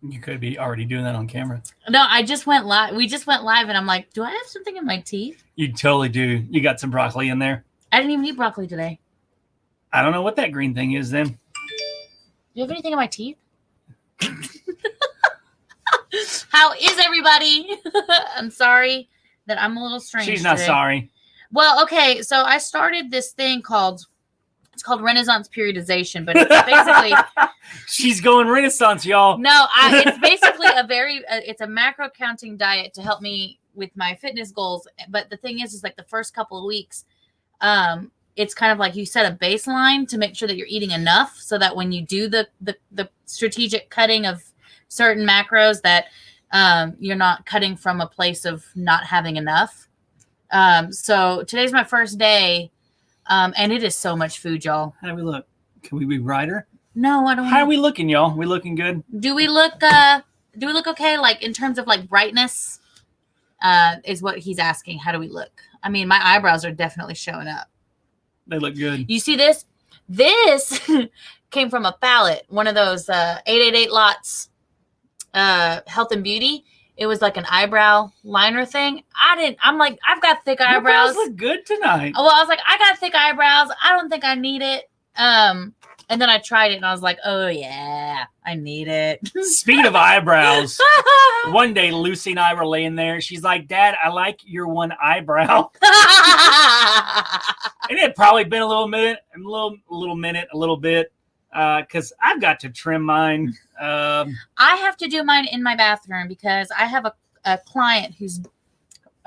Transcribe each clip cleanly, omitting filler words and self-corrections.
You could be already doing that on camera. No, I just went live. We just went live, and I'm like, do I have something in my teeth? You totally do. You got some broccoli in there. I didn't even eat broccoli today. I don't know what that green thing is then. Do you have anything in my teeth? How is everybody? I'm sorry that I'm a little strange. She's not today. sorry. Well, okay, so I started this thing called Renaissance periodization, but it's basically she's going Renaissance, y'all. No, it's basically it's a macro counting diet to help me with my fitness goals. But the thing is like the first couple of weeks, it's kind of like you set a baseline to make sure that you're eating enough so that when you do the strategic cutting of certain macros that you're not cutting from a place of not having enough. So today's my first day, and it is so much food, y'all. How do we look? Can we be brighter? No, I don't. How are we looking, y'all? We looking good? Do we look okay? Like in terms of like brightness, is what he's asking. How do we look? I mean, my eyebrows are definitely showing up. They look good. You see this? This came from a palette, one of those 888 lots, health and beauty. It was like an eyebrow liner thing. I'm like, I've got thick eyebrows. Your look good tonight. Well, I was like, I got thick eyebrows. I don't think I need it. And then I tried it and I was like, oh yeah, I need it. Speaking of eyebrows, one day Lucy and I were laying there. She's like, Dad, I like your one eyebrow. And it had probably been a little bit. Because I've got to trim mine. I have to do mine in my bathroom because I have a client who's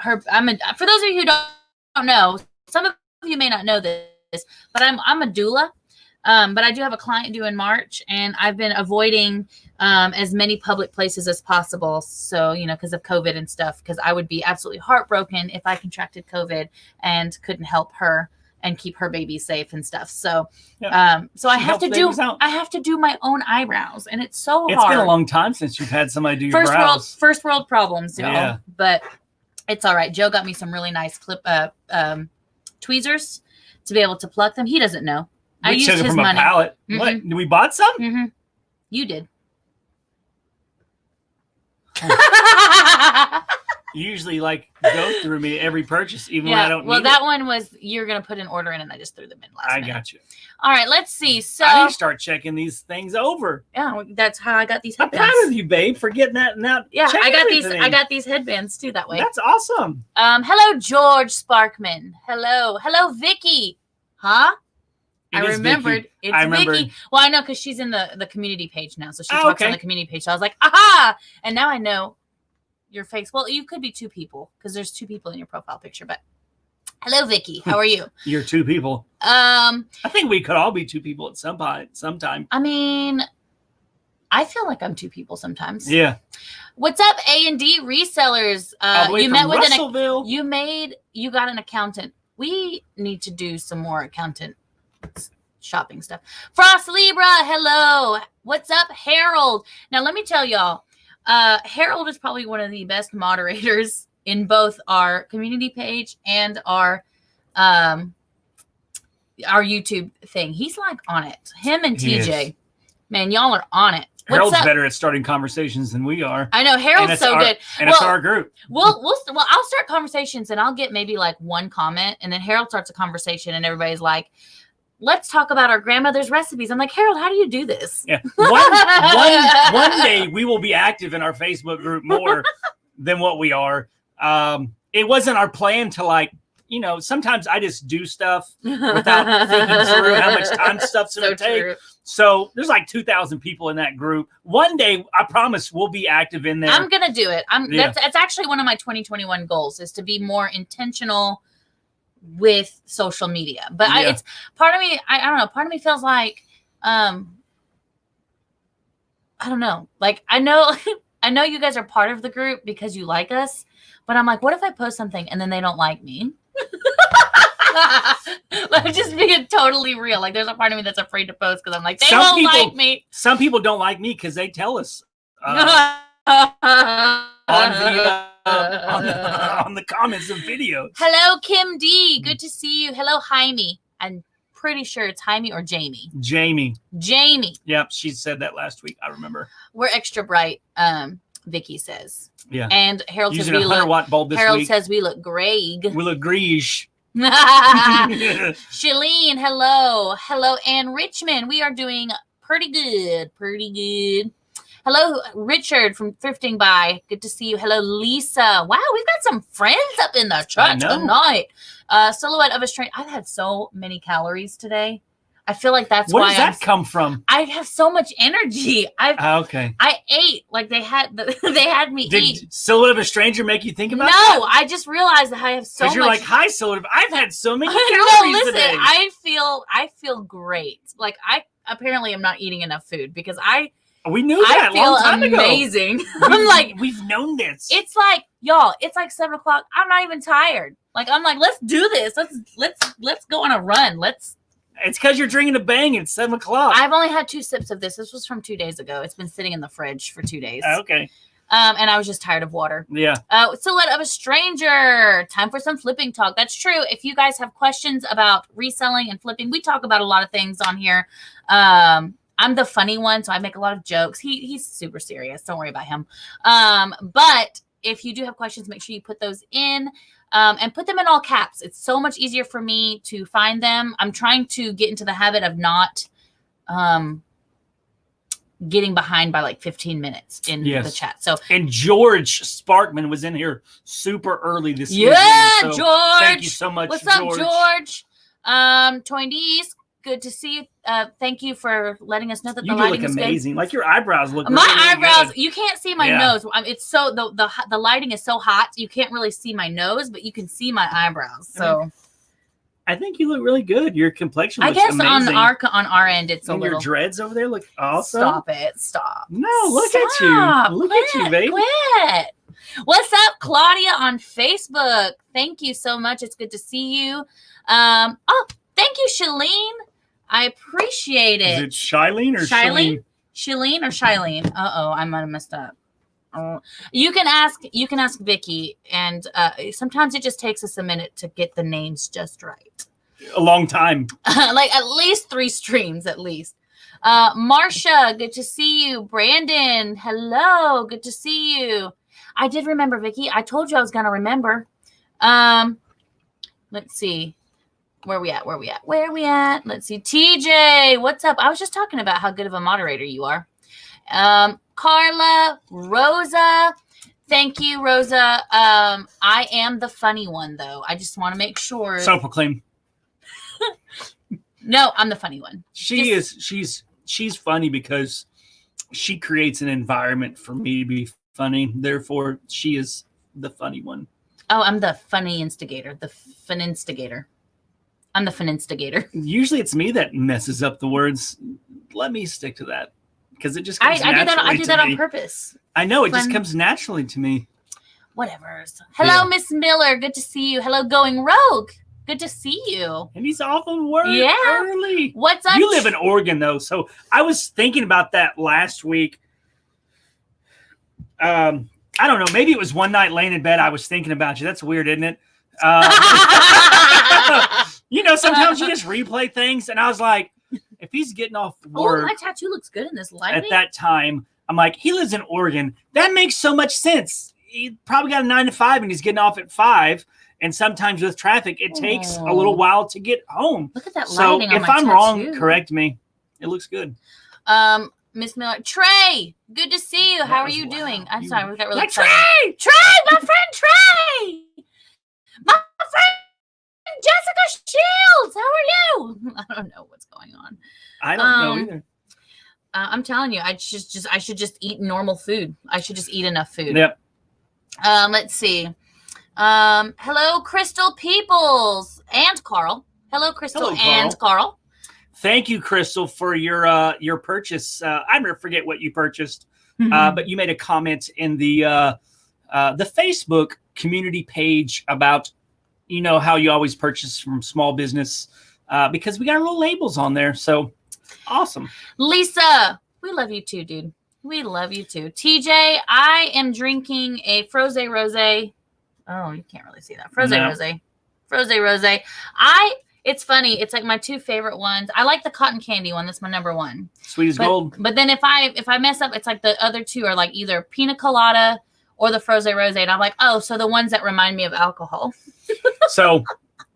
for those of you who don't know, some of you may not know this, but I'm a doula. But I do have a client due in March, and I've been avoiding as many public places as possible. So, because of COVID and stuff, because I would be absolutely heartbroken if I contracted COVID and couldn't help her and keep her baby safe and stuff. So, so I have to do my own eyebrows, and it's so hard. It's been a long time since you've had somebody do your brows. First world problems, y'all. Yeah. But it's all right. Joe got me some really nice tweezers to be able to pluck them. He doesn't know. I used his from money. A pallet. Mm-hmm. What? We bought some? Mm-hmm. You did. You usually go through me every purchase, even when I don't need it. Well, that one was you're going to put an order in, and I just threw them in last minute. I got you. All right, let's see. So I need to start checking these things over. Yeah, that's how I got these headbands. I'm proud of you, babe, for getting that now. Yeah, I got these headbands too that way. That's awesome. Hello, George Sparkman. Hello, Vicky. Huh? I remembered. Vicky. It's Vicky. Well, I know because she's in the community page now, so she talks on the community page. So I was like, aha! And now I know your face. Well, you could be two people because there's two people in your profile picture. But hello, Vicky. How are you? You're two people. I think we could all be two people at some point, sometime. I mean, I feel like I'm two people sometimes. Yeah. What's up, A&D resellers? You met with Russellville. You got an accountant. We need to do some more accountant shopping stuff. Frost Libra, hello. What's up, Harold? Now let me tell y'all, Harold is probably one of the best moderators in both our community page and our YouTube thing. He's like on it. Him and TJ, man, y'all are on it. Harold's better at starting conversations than we are. I know Harold's so good. And it's our group. Well, I'll start conversations and I'll get maybe like one comment, and then Harold starts a conversation and everybody's like, let's talk about our grandmother's recipes. I'm like, Harold, how do you do this? Yeah. One day we will be active in our Facebook group more than what we are. It wasn't our plan to sometimes I just do stuff without thinking through how much time stuff's going to take. So there's 2,000 people in that group. One day, I promise we'll be active in there. I'm going to do it. That's actually one of my 2021 goals is to be more intentional with social media. But it's part of me, I don't know, part of me feels like, I don't know. I know you guys are part of the group because you like us, but I'm like, what if I post something and then they don't like me? I'm just being totally real. There's a part of me that's afraid to post because I'm like, they won't like me. Some people don't like me because they tell us on the comments of videos. Hello, Kim D. Good to see you. Hello, Jaime. I'm pretty sure it's Jaime or Jamie. Jamie. Yep, she said that last week. I remember. We're extra bright, Vicky says. Yeah. And Harold Using says we 100-watt bulb this Harold week. says we look great. We look greige. Shalene, hello, and Richmond. We are doing pretty good. Hello, Richard from Thrifting By. Good to see you. Hello, Lisa. Wow, we've got some friends up in the chat tonight. Silhouette of a Stranger. I've had so many calories today. I feel like that's why. Where does that come from? I have so much energy. Okay. I ate like they had me eat. Did Silhouette of a Stranger make you think about No, that? I just realized that I have so much. Because you're like, hi, Silhouette. I've had so many calories today. I feel great. Like I apparently am not eating enough food because we knew that a long time ago. Amazing. I'm like, we've known this. It's like, y'all, it's like 7 o'clock. I'm not even tired. Like, I'm like, let's do this. Let's go on a run. It's because you're drinking a bang at 7 o'clock. I've only had 2 sips of this. This was from 2 days ago. It's been sitting in the fridge for 2 days. Okay. And I was just tired of water. Yeah. Silhouette of a Stranger. Time for some flipping talk. That's true. If you guys have questions about reselling and flipping, we talk about a lot of things on here. I'm the funny one, so I make a lot of jokes. He's super serious. Don't worry about him. But if you do have questions, make sure you put those in. And put them in all caps. It's so much easier for me to find them. I'm trying to get into the habit of not getting behind by like 15 minutes in the chat. So, and George Sparkman was in here super early this evening. Yeah, so George. Thank you so much, What's up, George? Toyndees, good to see you. Thank you for letting us know that the lighting is good. You look amazing. Like your eyebrows look My really eyebrows, good. You can't see my nose. It's so the lighting is so hot, you can't really see my nose, but you can see my eyebrows. So I think you look really good. Your complexion looks on amazing. our end it's and a little. Your dreads over there look awesome. Stop it. Stop. No, look at you. Look at you, baby. Quit. What's up, Claudia on Facebook? Thank you so much. It's good to see you. Thank you, Shalene. I appreciate it. Is it Shilene or Shalene? Shalene or Shilene? I might have messed up. You can ask Vicky, and sometimes it just takes us a minute to get the names just right. A long time. Like at least 3 streams, at least. Marsha, good to see you. Brandon, hello, good to see you. I did remember, Vicky. I told you I was gonna remember. Let's see. Where we at? Let's see. TJ, what's up? I was just talking about how good of a moderator you are. Carla, Rosa. Thank you, Rosa. I am the funny one, though. I just want to make sure. Self-proclaimed. No, I'm the funny one. She's funny because she creates an environment for me to be funny. Therefore, she is the funny one. Oh, I'm the funny instigator. The fun instigator. I'm the fun instigator. Usually it's me that messes up the words. Let me stick to that because it just comes I do that on purpose. I know. It just comes naturally to me. Whatever. Hello, Miss Miller. Good to see you. Hello, Going Rogue. Good to see you. And he's off on work early. What's up? You live in Oregon, though. So I was thinking about that last week. I don't know. Maybe it was one night laying in bed. I was thinking about you. That's weird, isn't it? Sometimes you just replay things. And I was like, if he's getting off work. Oh, my tattoo looks good in this lighting. At that time, I'm like, he lives in Oregon. That makes so much sense. He probably got a 9 to 5 and he's getting off at 5. And sometimes with traffic, it takes a little while to get home. Look at that lighting on my tattoo. So if I'm wrong, correct me. It looks good. Miss Miller. Trey, good to see you. How are you doing? I'm sorry, we got really excited. Trey, my friend Trey. My friend Jessica Shields. How are you? I don't know what's going on. I don't know either. I'm telling you, I should just eat normal food. I should just eat enough food. Yep. Let's see. Hello, Crystal Peoples and Carl. Hello, Crystal and Carl. Thank you, Crystal, for your purchase. I never forget what you purchased, but you made a comment in the Facebook community page about how you always purchase from small business because we got little labels on there. So awesome, Lisa. We love you too, dude. We love you too, TJ. I am drinking a Froze Rosé. Oh, you can't really see that. Froze Rosé. It's funny. It's like my two favorite ones. I like the cotton candy one. That's my number one. Sweet as gold. But then if I mess up, it's like the other two are like either pina colada or the froze rose. And I'm like, oh, so the ones that remind me of alcohol. So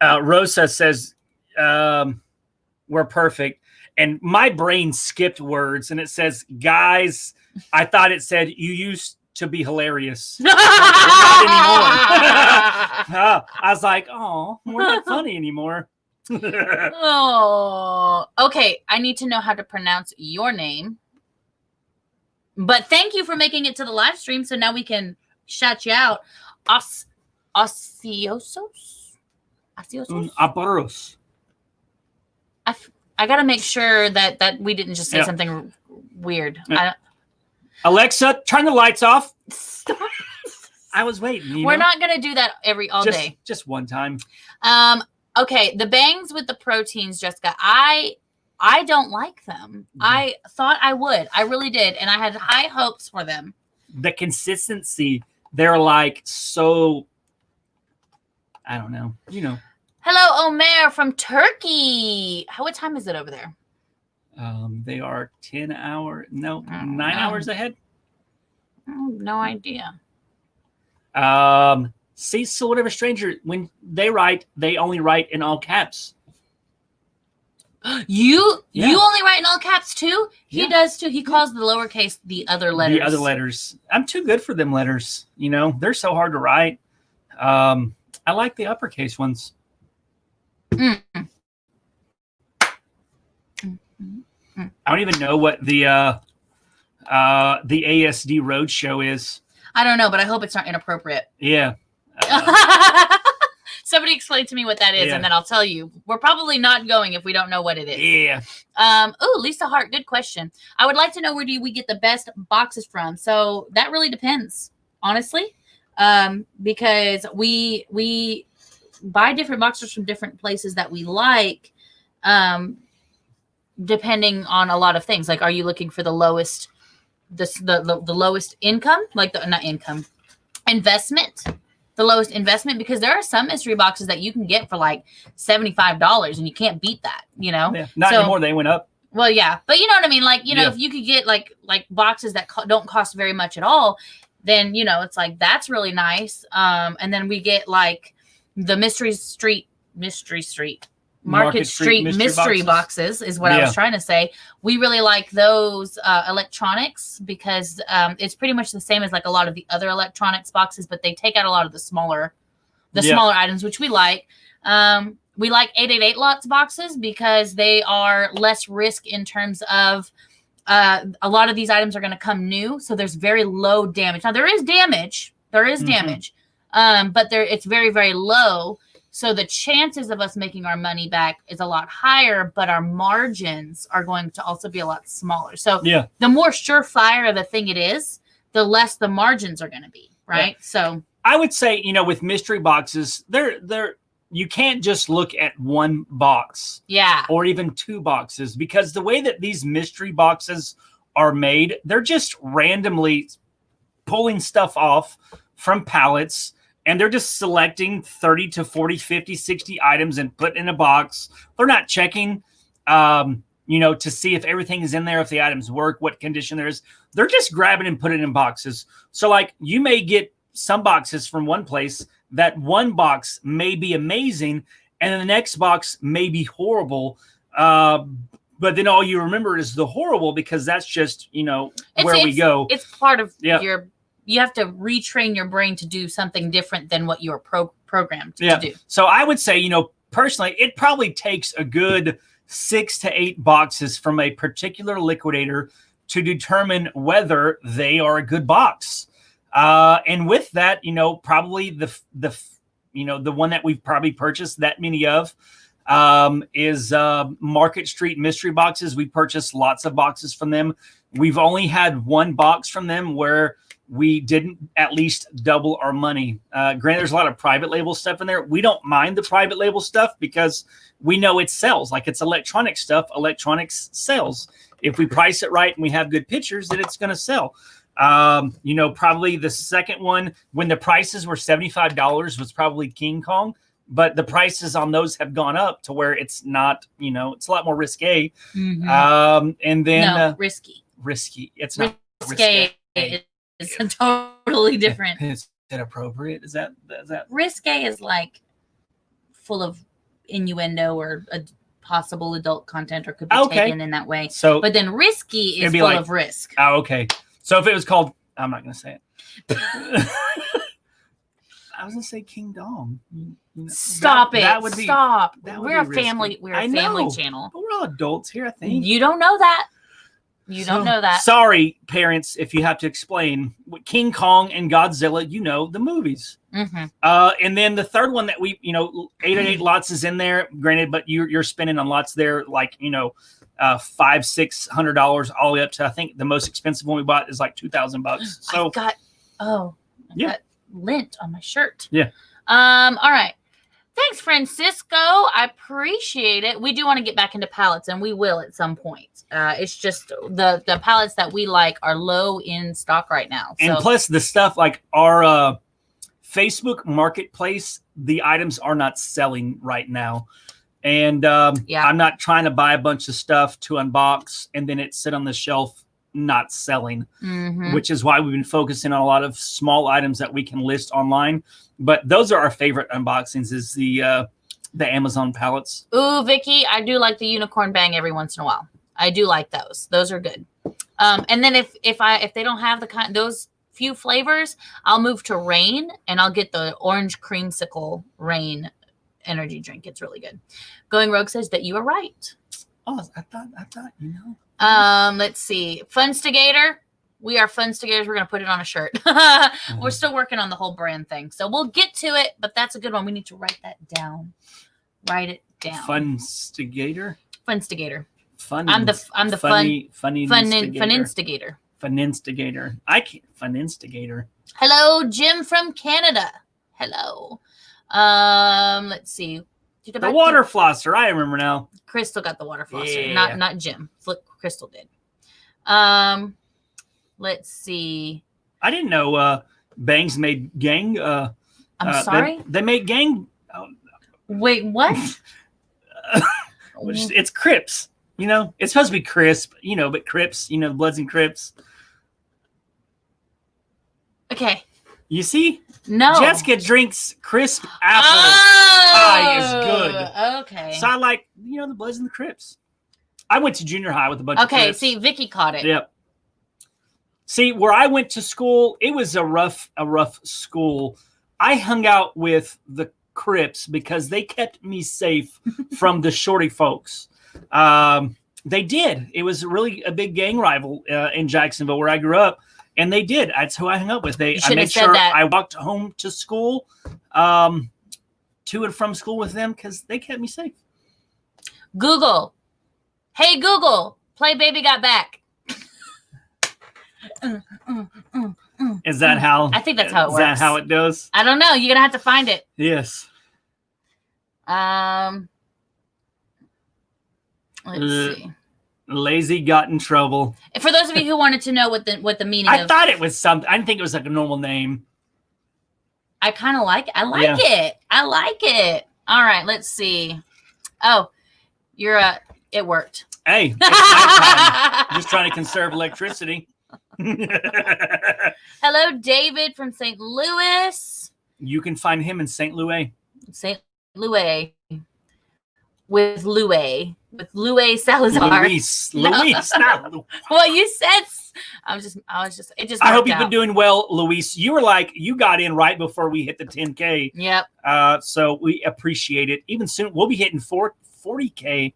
Rosa says we're perfect. And my brain skipped words and it says, guys, I thought it said you used to be hilarious. Not anymore. I was like, oh, we're not funny anymore. Oh, okay. I need to know how to pronounce your name. But thank you for making it to the live stream, so now we can shout you out. Ociosos? Aparos. I gotta make sure that we didn't just say something weird. Yeah. Alexa, turn the lights off. Stop. I was waiting. We're not gonna do that all day. Just one time. Okay, the bangs with the proteins, Jessica. I don't like them. Mm-hmm. I thought I would. I really did, and I had high hopes for them. The consistency, they're like so. I don't know. You know. Hello, Omer from Turkey. What time is it over there? They are 9 hours ahead. No idea. See, so whatever stranger, when they write, they only write in all caps. You only write in all caps too? He does too. He calls the lowercase the other letters. The other letters. I'm too good for them letters. You know, they're so hard to write. I like the uppercase ones. I don't even know what the ASD Roadshow is. I don't know, but I hope it's not inappropriate. Yeah. Somebody explain to me what that is, and then I'll tell you. We're probably not going if we don't know what it is. Yeah. Lisa Hart, good question. I would like to know where do we get the best boxes from. So that really depends, honestly, because we buy different boxes from different places that we like, depending on a lot of things. Like, are you looking for the lowest, the lowest income, like not income, investment? The lowest investment, because there are some mystery boxes that you can get for like $75 and you can't beat that, you know? Yeah, not anymore. They went up. Well, yeah, but you know what I mean? Like, you know, if you could get like boxes that don't cost very much at all, then, you know, it's like, that's really nice. And then we get like the Market Street mystery boxes is what I was trying to say. We really like those electronics because it's pretty much the same as like a lot of the other electronics boxes, but they take out a lot of the smaller items, which we like. We like 888 lots boxes because they are less risk in terms of a lot of these items are going to come new, so there's very low damage. Now there is damage, but it's very, very low. So the chances of us making our money back is a lot higher, but our margins are going to also be a lot smaller. So the more surefire of a thing it is, the less the margins are going to be, right? Yeah. So I would say, you know, with mystery boxes, you can't just look at one box, or even two boxes, because the way that these mystery boxes are made, they're just randomly pulling stuff off from pallets. And they're just selecting 30 to 40, 50, 60 items and put in a box. They're not checking, you know, to see if everything is in there, if the items work, what condition there is. They're just grabbing and putting in boxes. So, like, you may get some boxes from one place. That one box may be amazing, and then the next box may be horrible. But then all you remember is the horrible because that's just, you know, where we go. It's part of your... You have to retrain your brain to do something different than what you're programmed to do. So I would say, you know, personally, it probably takes a good 6 to 8 boxes from a particular liquidator to determine whether they are a good box. And with that, you know, probably the one that we've probably purchased that many of is Market Street mystery boxes. We purchased lots of boxes from them. We've only had one box from them where we didn't at least double our money. Granted, there's a lot of private label stuff in there. We don't mind the private label stuff because we know it sells. Like, it's electronic stuff. Electronics sells. If we price it right and we have good pictures, then it's going to sell. You know, probably the second one when the prices were $75 was probably King Kong. but the prices on those have gone up to where it's not, it's a lot more risque. Mhm. And then Risky. It's not Risque is totally different. Is it appropriate? Is that Risque is like full of innuendo or a possible adult content, or could be taken in that way. So, but then risky is full of risk. Oh, okay. So if it was called, I'm not going to say it. I was going to say King Dong. Stop it. That would be, Stop. That We're a family. We're a family channel. But we're all adults here, I think. You don't know that. You don't know that. Sorry, parents, if you have to explain. King Kong and Godzilla, the movies. Mm-hmm. And then the third one that we, 888 lots is in there. Granted, but you're spending on lots there, like $500-600 all the way up to, I think the most expensive one we bought is like $2,000. So I got lint on my shirt. Yeah. All right. Thanks, Francisco. I appreciate it. We do want to get back into pallets, and we will at some point. It's just the pallets that we like are low in stock right now. And plus the stuff like our Facebook marketplace, the items are not selling right now. And I'm not trying to buy a bunch of stuff to unbox and then it sit on the shelf not selling, which is why we've been focusing on a lot of small items that we can list online. But those are our favorite unboxings, is the Amazon pallets. Ooh, Vicky, I do like the unicorn bang every once in a while. I do like those. Those are good. And then if they don't have those few flavors, I'll move to Rain and I'll get the orange creamsicle Rain energy drink. It's really good. Going Rogue says that you are right. Oh, I thought. Let's see. Funstigator. We are Funstigators. We're going to put it on a shirt. We're still working on the whole brand thing. So we'll get to it, but that's a good one. We need to write that down. Write it down. Funstigator. I'm the fun instigator. I can't. Fun instigator. Hello, Jim from Canada. Hello. Let's see. The water flosser. I remember now. Crystal got the water flosser. Not Jim. Crystal did. Let's see. I didn't know Bangs made gang. I'm sorry? They made gang. Wait, what? It's Crips. It's supposed to be crisp, but Crips, Bloods and Crips. Okay. You see? No. Jessica drinks crisp apple pie is good. Okay. So I like, the Bloods and the Crips. I went to junior high with a bunch of Crips. Okay, see, Vicky caught it. Yep. See, where I went to school, it was a rough school. I hung out with the Crips because they kept me safe from the shorty folks. They did. It was really a big gang rival in Jacksonville where I grew up. And they did. That's who I hung up with. I made sure I walked home to school, to and from school with them because they kept me safe. Google. Hey, Google, play Baby Got Back. Is that how? I think that's how it works. Is that how it goes? I don't know. You're going to have to find it. Yes. Let's see. Lazy got in trouble. For those of you who wanted to know what the meaning I thought it was something. I didn't think it was like a normal name. I kind of like it. I like it. All right, let's see. Oh, it worked. Hey, it's just trying to conserve electricity. Hello, David from St. Louis. You can find him in St. Louis. St. Louis. With Louis Salazar. Luis, not Louis. Well, you said I was just. It just. I hope you've been doing well, Luis. You got in right before we hit the 10K. Yep. So we appreciate it. Even soon, we'll be hitting 40K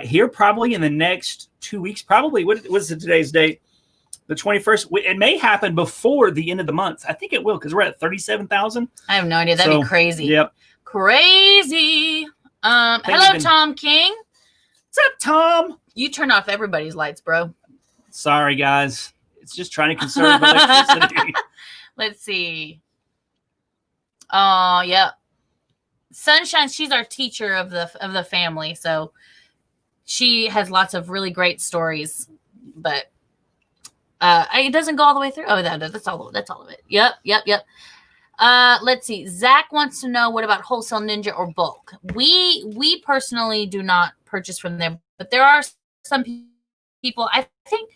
here probably in the next 2 weeks. Probably. What's today's date? The 21st. It may happen before the end of the month. I think it will because we're at 37,000. I have no idea. That'd be crazy. Yep. Crazy. Hello, Tom King. What's up, Tom? You turn off everybody's lights, bro. Sorry, guys. It's just trying to conserve electricity. Let's see. Oh, yeah. Sunshine, she's our teacher of the family, so she has lots of really great stories, but it doesn't go all the way through. Oh, that's all of it. Yep. Let's see. Zach wants to know, what about Wholesale Ninja or bulk? We personally do not purchase from them, but there are some people. I think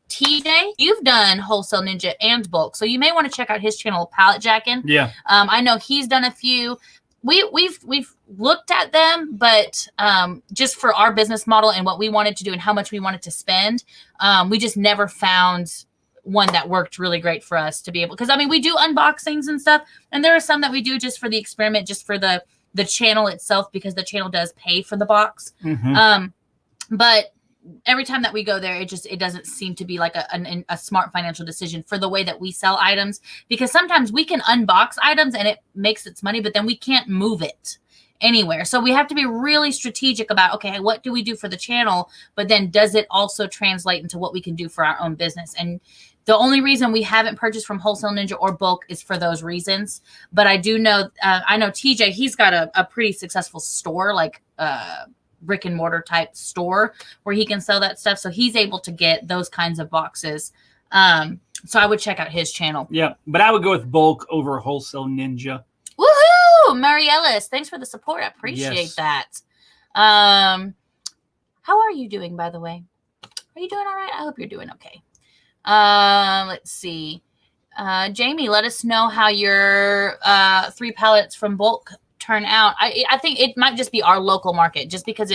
TJ, you've done Wholesale Ninja and bulk, so you may want to check out his channel, Pallet Jackin. Yeah. I know he's done a few. We've looked at them, but just for our business model and what we wanted to do and how much we wanted to spend, we just never found one that worked really great for us to be able, because I mean, we do unboxings and stuff, and there are some that we do just for the experiment, just for the channel itself, because the channel does pay for the box. But every time that we go there, it doesn't seem to be like a smart financial decision for the way that we sell items, because sometimes we can unbox items and it makes its money, but then we can't move it anywhere. So we have to be really strategic about, okay, what do we do for the channel, but then does it also translate into what we can do for our own business? And the only reason we haven't purchased from Wholesale Ninja or bulk is for those reasons. But I do know, I know TJ, he's got a pretty successful store, like brick and mortar type store where he can sell that stuff. So he's able to get those kinds of boxes. So I would check out his channel. Yeah, but I would go with bulk over Wholesale Ninja. Woohoo! Mary Ellis, thanks for the support. I appreciate that. How are you doing, by the way? Are you doing all right? I hope you're doing okay. Let's see. Jamie, let us know how your 3 pallets from bulk turn out. I think it might just be our local market. Just because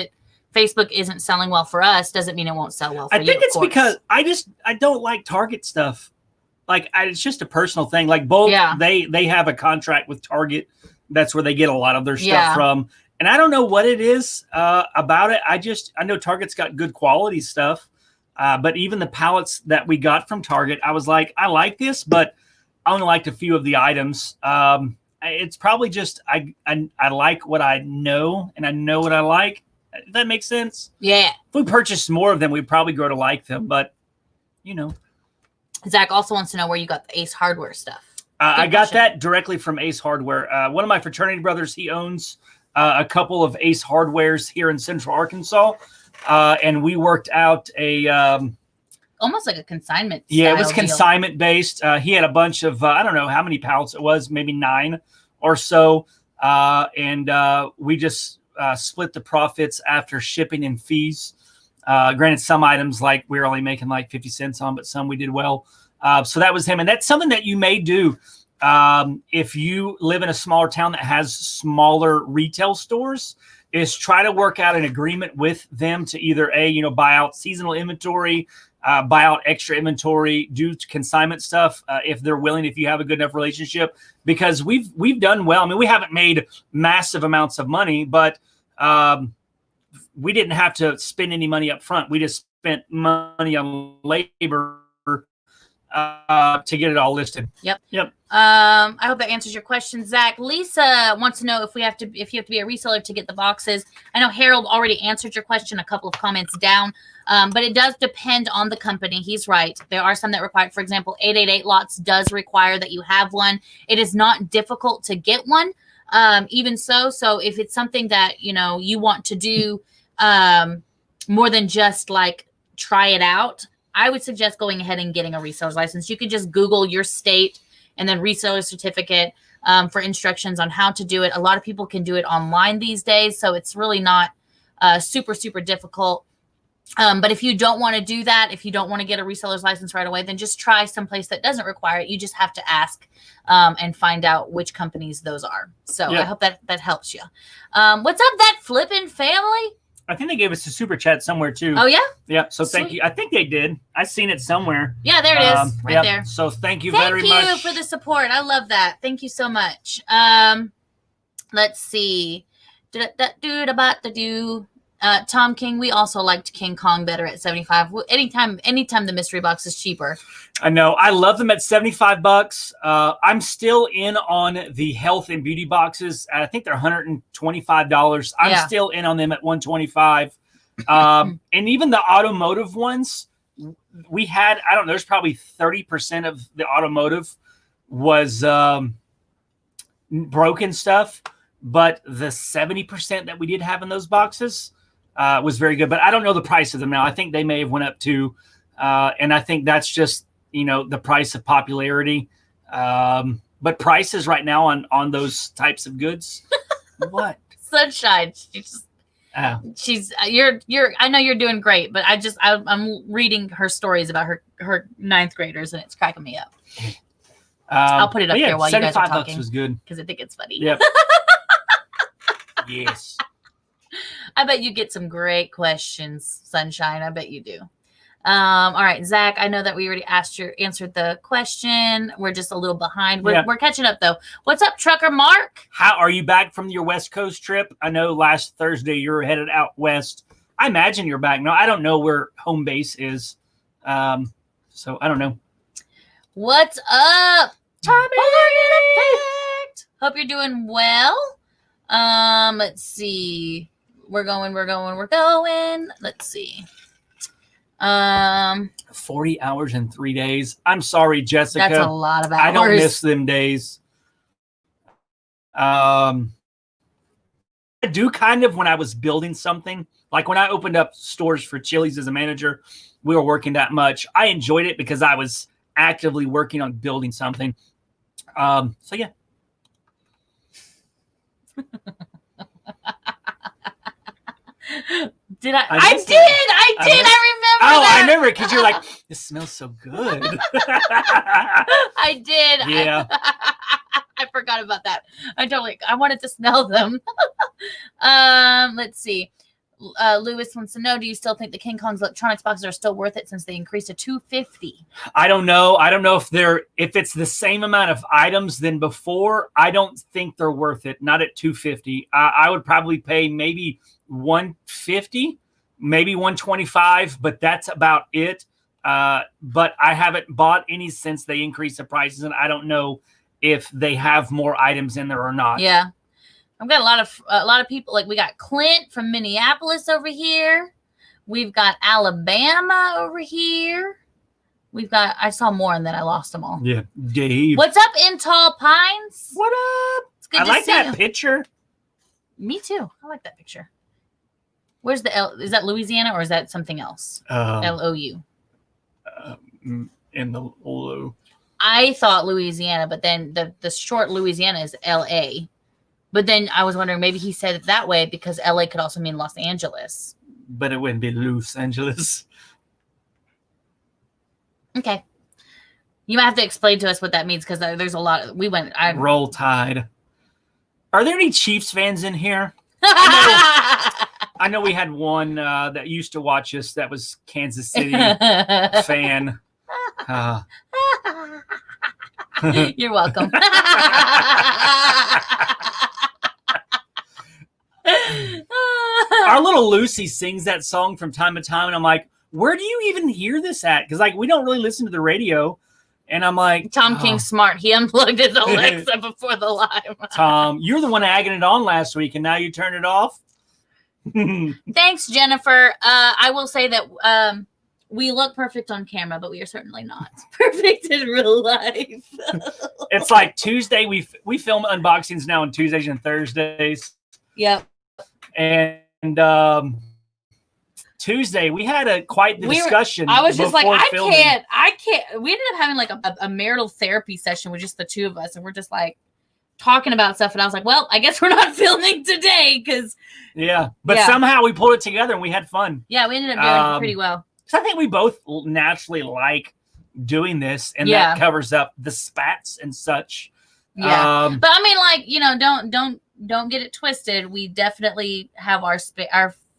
Facebook isn't selling well for us doesn't mean it won't sell well for you. I think it's because I don't like Target stuff. Like it's just a personal thing. Like bulk, they have a contract with Target. That's where they get a lot of their stuff from. And I don't know what it is about it. I know Target's got good quality stuff. But even the pallets that we got from Target, I was like, I like this, but I only liked a few of the items. It's probably just I like what I know, and I know what I like. If that makes sense? Yeah. If we purchased more of them, we'd probably grow to like them. But, you know. Zach also wants to know where you got the Ace Hardware stuff. I got that directly from Ace Hardware. One of my fraternity brothers, he owns a couple of Ace Hardwares here in Central Arkansas. And we worked out a almost like a consignment. Yeah, it was consignment based. He had a bunch of I don't know how many pallets it was, maybe 9 or so, and we just split the profits after shipping and fees. Granted, some items like we were only making like 50 cents on, but some we did well. So that was him, and that's something that you may do if you live in a smaller town that has smaller retail stores. Is try to work out an agreement with them to either buy out seasonal inventory, buy out extra inventory, do consignment stuff if they're willing, if you have a good enough relationship, because we've done well. I mean, we haven't made massive amounts of money, but we didn't have to spend any money up front. We just spent money on labor to get it all listed. Yep. I hope that answers your question, Zach. Lisa wants to know if you have to be a reseller to get the boxes. I know Harold already answered your question a couple of comments down, but it does depend on the company. He's right. There are some that require, for example, 888 lots does require that you have one. It is not difficult to get one, even so. So if it's something that you want to do more than just like try it out, I would suggest going ahead and getting a reseller's license. You could just Google your state and then reseller certificate for instructions on how to do it. A lot of people can do it online these days, so it's really not super, super difficult. But if you don't want to do that, if you don't want to get a reseller's license right away, then just try someplace that doesn't require it. You just have to ask and find out which companies those are. So I hope that helps you. What's up, that flippin' family? I think they gave us a super chat somewhere too. Oh, yeah? Yeah. So thank you. I think they did. I've seen it somewhere. Yeah, there it is. Right there. So thank you very much. Thank you for the support. I love that. Thank you so much. Let's see. Tom King, we also liked King Kong better at 75. Anytime the mystery box is cheaper. I know. I love them at $75. I'm still in on the health and beauty boxes. I think they're $125. I'm still in on them at $125. And even the automotive ones, we had, I don't know, there's probably 30% of the automotive was broken stuff. But the 70% that we did have in those boxes was very good. But I don't know the price of them now. I think they may have went up too. And I think that's just, the price of popularity. But prices right now on those types of goods, what? Sunshine. She's you're I know you're doing great, but I'm reading her stories about her ninth graders and it's cracking me up. I'll put it up here while you guys are talking. $75 was good because I think it's funny. Yep. Yes. I bet you get some great questions, Sunshine. I bet you do. All right, Zach, I know that we already answered the question. We're just a little behind. We're catching up though. What's up, Trucker Mark? How are you back from your West Coast trip? I know last Thursday you were headed out west. I imagine you're back. No, I don't know where home base is. So I don't know. What's up, Tommy? Hope you're doing well. Let's see. We're going. Let's see. 40 hours in 3 days. I'm sorry, Jessica. That's a lot of hours. I don't miss them days. I do kind of when I was building something. Like when I opened up stores for Chili's as a manager, we were working that much. I enjoyed it because I was actively working on building something. So yeah. Did I? I did. I remember. Oh, that. I remember it because you're like, this smells so good. I did. Yeah. I forgot about that. I wanted to smell them. Let's see. Lewis wants to know, do you still think the King Kong's electronics boxes are still worth it since they increased to $250? I don't know. I don't know if it's the same amount of items than before. I don't think they're worth it. Not at $250. I would probably pay maybe $150, maybe $125, but that's about it. But I haven't bought any since they increased the prices, and I don't know if they have more items in there or not. Yeah. I've got a lot of people. Like we got Clint from Minneapolis over here. We've got Alabama over here. I saw more and then I lost them all. Yeah. Dave. What's up in Tall Pines? What up? It's good I to like see that you. picture. Me too. I like that picture. Where's the L? Is that Louisiana or is that something else? LOU. In the Olu. I thought Louisiana, but then the short Louisiana is LA. But then I was wondering, maybe he said it that way because LA could also mean Los Angeles. But it wouldn't be Los Angeles. Okay. You might have to explain to us what that means because there's a lot. Roll Tide. Are there any Chiefs fans in here? I know we had one that used to watch us that was Kansas City fan. You're welcome. Our little Lucy sings that song from time to time, and I'm like, where do you even hear this at? Because like we don't really listen to the radio, and I'm like, Tom King's smart. He unplugged his Alexa before the live. Tom, you're the one agging it on last week, and now you turn it off. Thanks, Jennifer. I will say that we look perfect on camera, but we are certainly not perfect in real life. It's like Tuesday. We film unboxings now on Tuesdays and Thursdays. Yep. And Tuesday we had quite the discussion. I was just like, I can't. We ended up having like a marital therapy session with just the two of us, and we're just like talking about stuff. And I was like, well, I guess we're not filming today because somehow we pulled it together and we had fun. Yeah, we ended up doing pretty well. So I think we both naturally like doing this, and that covers up the spats and such. Yeah, but I mean, like, don't get it twisted. We definitely have our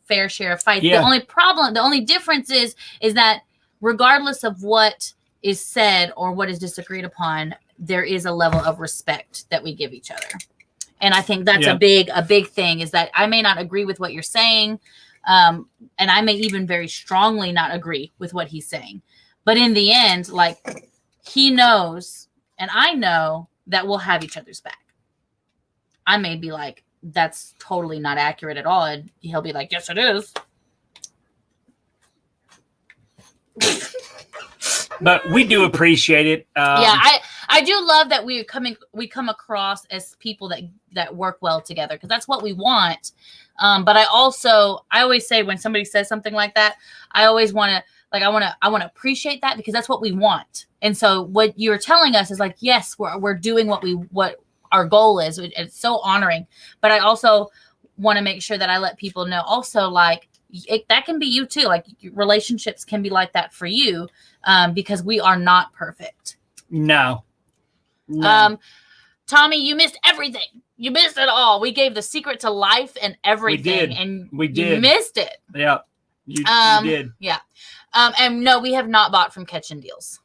fair share of fights. Yeah. The only difference is that regardless of what is said or what is disagreed upon, there is a level of respect that we give each other. And I think that's a big thing is that I may not agree with what you're saying. And I may even very strongly not agree with what he's saying. But in the end, like, he knows and I know that we'll have each other's back. I may be like, that's totally not accurate at all. And he'll be like, yes, it is. But we do appreciate it. I do love that we come across as people that work well together because that's what we want. But I always say when somebody says something like that, I always want to like I want to appreciate that, because that's what we want. And so what you're telling us is like, yes, we're doing what our goal is. It's so honoring. But I also want to make sure that I let people know also, like, that can be you too. Like, relationships can be like that for you, because we are not perfect. No. Tommy, you missed everything. You missed it all. We gave the secret to life and everything. We did. You missed it. Yeah. You did. Yeah. And no, we have not bought from Catch and Deals.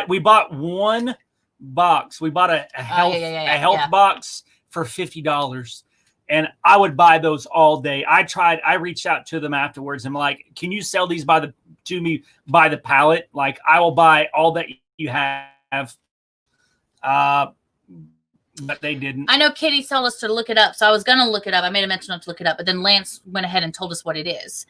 We bought one box. We bought a health box for $50. And I would buy those all day. I reached out to them afterwards. And I'm like, can you sell these to me by the pallet? Like, I will buy all that you have. But they didn't. I know Kitty told us to look it up. So I was going to look it up. I made a mention not to look it up, but then Lance went ahead and told us what it is.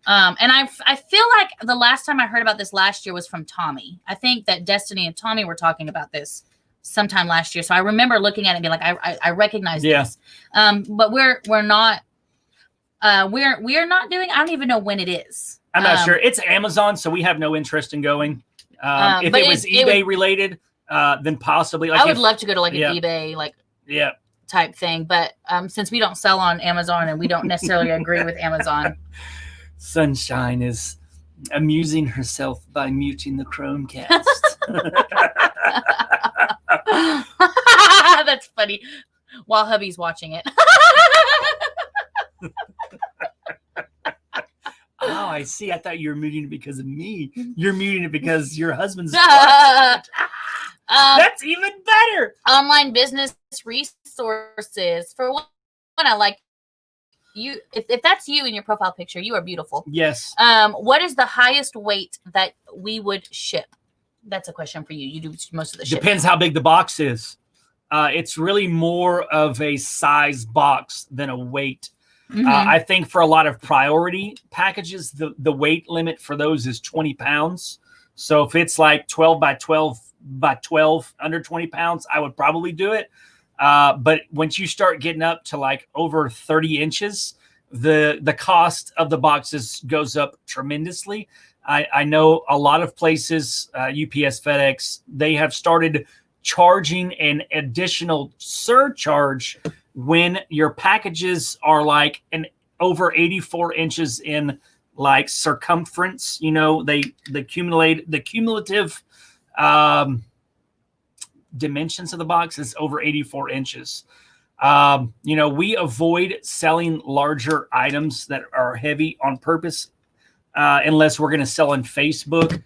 And I feel like the last time I heard about this last year was from Tommy. I think that Destiny and Tommy were talking about this sometime last year. So I remember looking at it and being like, I recognize this. But we're not doing, I don't even know when it is. I'm not sure. It's Amazon, so we have no interest in going. If it was eBay related, then possibly. Like, I would love to go to like an eBay type thing, but since we don't sell on Amazon and we don't necessarily agree with Amazon. Sunshine is amusing herself by muting the Chromecast. That's funny. While hubby's watching it. Oh, I see. I thought you were muting it because of me. You're muting it because your husband's watching it. That's even better. Online business resources. For one, I like you. If that's you in your profile picture, you are beautiful. Yes. What is the highest weight that we would ship? That's a question for you. You do most of the shipping. Depends how big the box is. It's really more of a size box than a weight. Mm-hmm. I think for a lot of priority packages, the weight limit for those is 20 pounds. So if it's like 12 by 12 by 12, under 20 pounds, I would probably do it. But once you start getting up to like over 30 inches, the cost of the boxes goes up tremendously. I know a lot of places, UPS, FedEx, they have started charging an additional surcharge when your packages are like over 84 inches in like circumference. You know, the cumulative dimensions of the box is over 84 inches. You know, we avoid selling larger items that are heavy on purpose, unless we're going to sell on Facebook.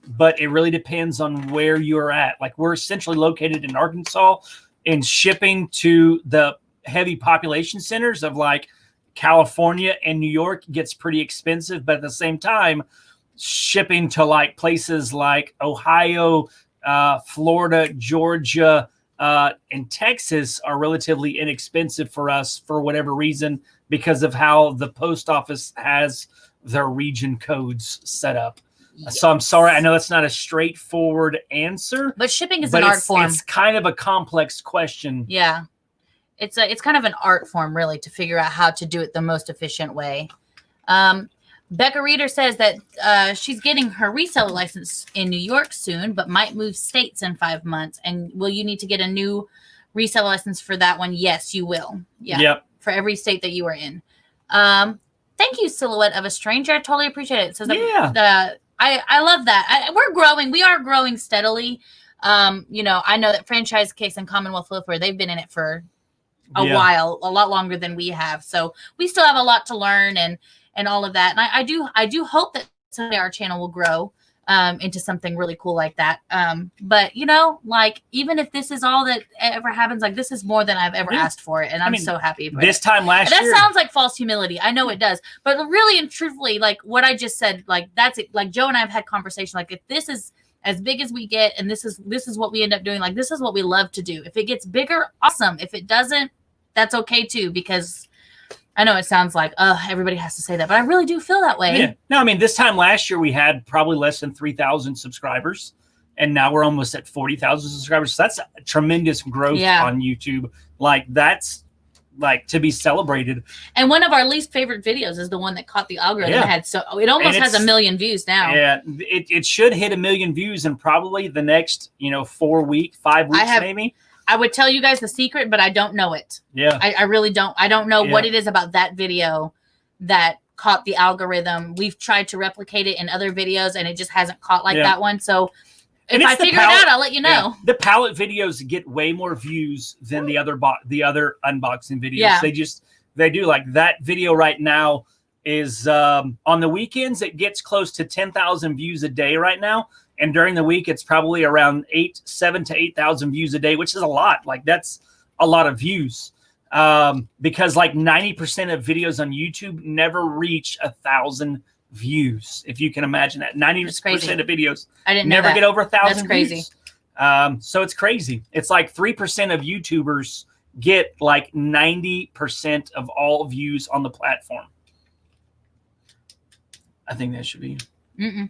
But it really depends on where you're at. Like, we're essentially located in Arkansas, and shipping to the heavy population centers of like California and New York gets pretty expensive. But at the same time, shipping to like places like Ohio, Florida, Georgia, and Texas are relatively inexpensive for us for whatever reason, because of how the post office has their region codes set up. Yes. So I'm sorry. I know that's not a straightforward answer. But shipping is an art form. It's kind of a complex question. Yeah. It's kind of an art form, really, to figure out how to do it the most efficient way. Becca Reeder says that she's getting her reseller license in New York soon, but might move states in 5 months. And will you need to get a new reseller license for that one? Yes, you will. Yeah. Yep. For every state that you are in. Thank you, Silhouette of a Stranger. I totally appreciate it. So I love that. We're growing. We are growing steadily. You know, I know that Franchise Case and Commonwealth Footwear, they've been in it for a while, a lot longer than we have. So we still have a lot to learn and all of that. And I do hope that someday our channel will grow into something really cool like that. But you know, like, even if this is all that ever happens, like, this is more than I've ever asked for it. And I'm so happy. This time last year. That sounds like false humility. I know it does. But really and truthfully, like what I just said, like, that's it. Like, Joe and I have had conversation. Like, if this is as big as we get, and this is what we end up doing, like, this is what we love to do. If it gets bigger, awesome. If it doesn't, that's okay too, because I know it sounds like, everybody has to say that, but I really do feel that way. Yeah. No, I mean, this time last year we had probably less than 3,000 subscribers, and now we're almost at 40,000 subscribers. So that's tremendous growth on YouTube. Like, that's like to be celebrated. And one of our least favorite videos is the one that caught the algorithm. Yeah. It almost has 1 million views now. Yeah, it should hit 1 million views in probably the next 5 weeks, maybe. I would tell you guys the secret, but I don't know it. Yeah, I really don't. I don't know what it is about that video that caught the algorithm. We've tried to replicate it in other videos, and it just hasn't caught like that one. So if I figure it out, I'll let you know. Yeah. The pallet videos get way more views than the other unboxing videos. Yeah. They do. Like that video right now is on the weekends it gets close to 10,000 views a day right now, and during the week it's probably around 7,000 to 8,000 views a day, which is a lot. Like that's a lot of views. Because like 90% of videos on YouTube never reach 1,000 views. If you can imagine that, 90% of videos never get over 1,000. That's crazy. Views. So it's crazy. It's like 3% of YouTubers get like 90% of all views on the platform. I think that should be. Mm-mm.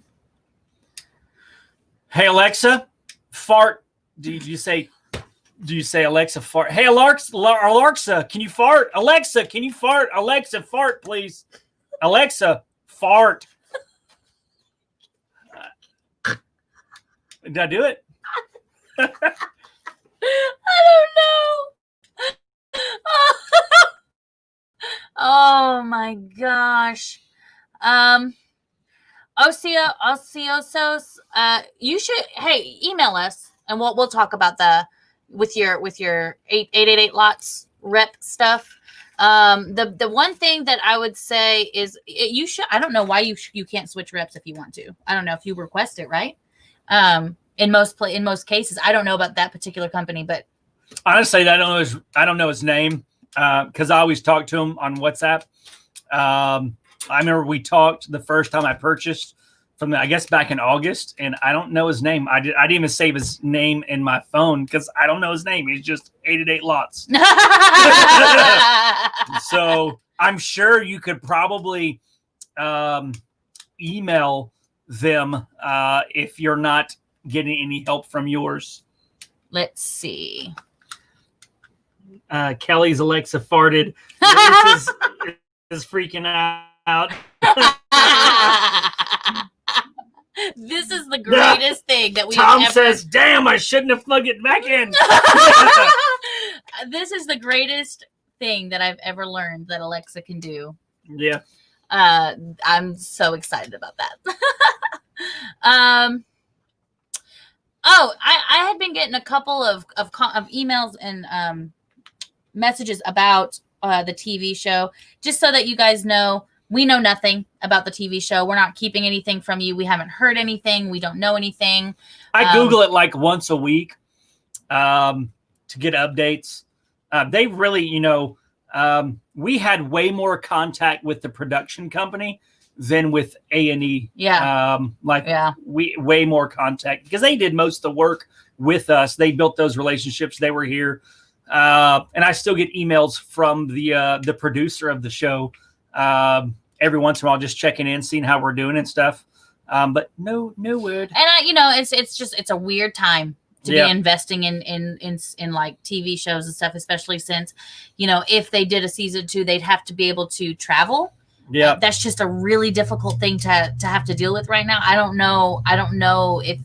Hey Alexa, fart. Do you say Alexa fart? Hey Alexa, can you fart? Alexa, can you fart? Alexa, fart, please. Alexa, fart. Did I do it? I don't know. Oh my gosh. Ociosos, you should email us and we'll talk about with your 888 lots rep stuff. The one thing that I would say is you should. I don't know why you can't switch reps if you want to. I don't know if you request it, right? In most cases, I don't know about that particular company, but honestly, I don't know his name because I always talk to him on WhatsApp. I remember we talked the first time I purchased from I guess back in August, and I don't know his name. I didn't even save his name in my phone because I don't know his name. He's just 888 lots. So I'm sure you could probably email them if you're not getting any help from yours. Let's see. Kelly's Alexa farted. This is freaking out. This is the greatest thing that we've Tom says, damn, I shouldn't have plugged it back in. This is the greatest thing that I've ever learned that Alexa can do. Yeah. I'm so excited about that. I had been getting a couple of emails and messages about the TV show, just so that you guys know. We know nothing about the TV show. We're not keeping anything from you. We haven't heard anything. We don't know anything. I Google it like once a week to get updates. They really, we had way more contact with the production company than with A&E. Yeah. Way more contact because they did most of the work with us. They built those relationships. They were here. And I still get emails from the producer of the show every once in a while, just checking in, seeing how we're doing and stuff. But no word. And it's a weird time to be investing in like TV shows and stuff, especially since, if they did a season 2, they'd have to be able to travel. Yeah. That's just a really difficult thing to have to deal with right now. I don't know if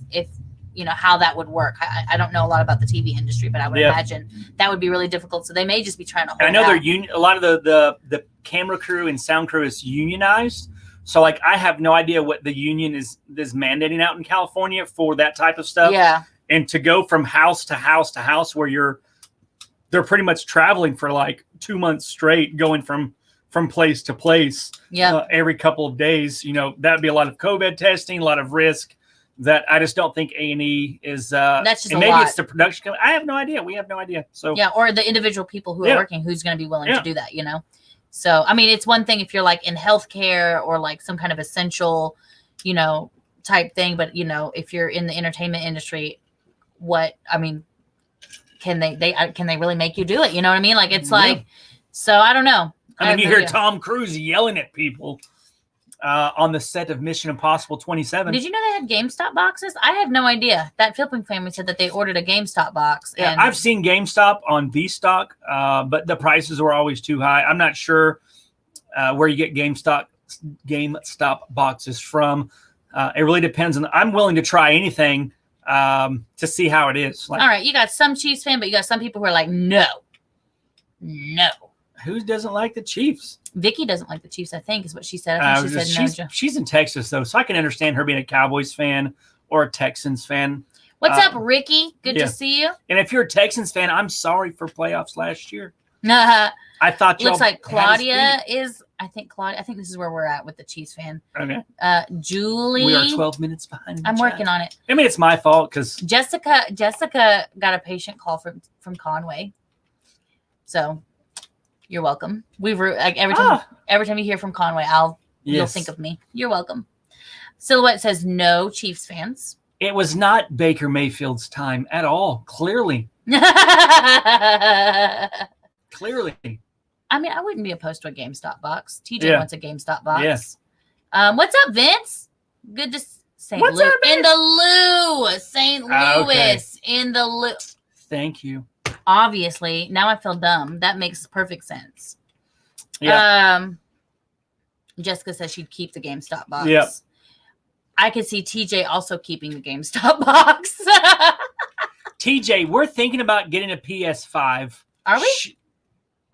how that would work. I don't know a lot about the TV industry, but I would imagine that would be really difficult. So they may just be trying to hold I know they're a lot of the camera crew and sound crew is unionized. So like I have no idea what the union is mandating out in California for that type of stuff. Yeah. And to go from house to house to house where they're pretty much traveling for like 2 months straight, going from place to place every couple of days, that'd be a lot of COVID testing, a lot of risk. That I just don't think A&E is. That's just and maybe it's the production company. I have no idea. We have no idea. So or the individual people who are working, who's going to be willing to do that. So I mean, it's one thing if you're like in healthcare or like some kind of essential, type thing. But if you're in the entertainment industry, can they really make you do it? You know what I mean? Like it's like, so I don't know. I mean, you hear Tom Cruise yelling at people. on the set of Mission Impossible 27. Did you know they had GameStop boxes? I had no idea. That Philippine family said that they ordered a GameStop box. Yeah, And I've seen GameStop on V-Stock, but the prices were always too high. I'm not sure where you get GameStop boxes from. It really depends on. I'm willing to try anything to see how it is. Like, all right, you got some Chiefs fan, but you got some people who are like, no. Who doesn't like the Chiefs? Vicky doesn't like the Chiefs, I think, is what she said. I think she said no. She's in Texas, though, so I can understand her being a Cowboys fan or a Texans fan. What's up, Ricky? Good to see you. And if you're a Texans fan, I'm sorry for playoffs last year. I thought looks like Claudia is. I think this is where we're at with the Chiefs fan. Okay. Julie. We are 12 minutes behind. I'm working on it. I mean, it's my fault because Jessica got a patient call from Conway. So you're welcome. Every time you hear from Conway, you'll think of me. You're welcome. Silhouette says no Chiefs fans. It was not Baker Mayfield's time at all. Clearly. Clearly. I mean, I wouldn't be opposed to a GameStop box. TJ wants a GameStop box. Yes. What's up, Vince? Good to St. Louis. In the Lou. St. Louis. In the Lou. Thank you. Obviously, now I feel dumb. That makes perfect sense. Yeah. Jessica says she'd keep the GameStop box. Yep. I could see TJ also keeping the GameStop box. TJ, we're thinking about getting a PS5. Are we?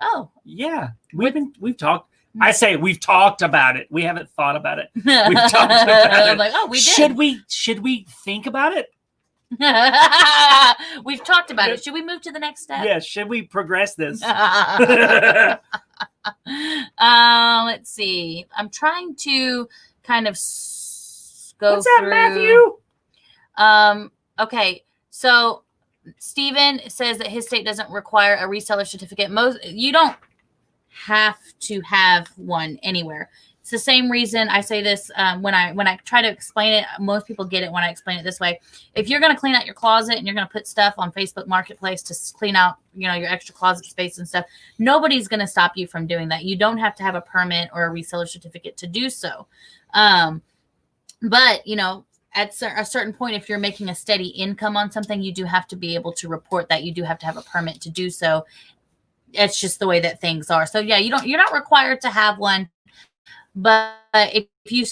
Oh. Yeah. We've talked. I say we've talked about it. We haven't thought about it. We've talked about it. I'm like, we did. Should we think about it? We've talked about it. Should we move to the next step? Yeah, should we progress this? Let's see. I'm trying to kind of go What's through. that, Matthew? Okay, so Steven says that his state doesn't require a reseller certificate. You don't have to have one anywhere. It's the same reason I say this when I try to explain it. Most people get it when I explain it this way. If you're going to clean out your closet and you're going to put stuff on Facebook Marketplace to clean out, your extra closet space and stuff, nobody's going to stop you from doing that. You don't have to have a permit or a reseller certificate to do so. But at a certain point, if you're making a steady income on something, you do have to be able to report that. You do have to have a permit to do so. It's just the way that things are. So yeah, you're not required to have one. But if you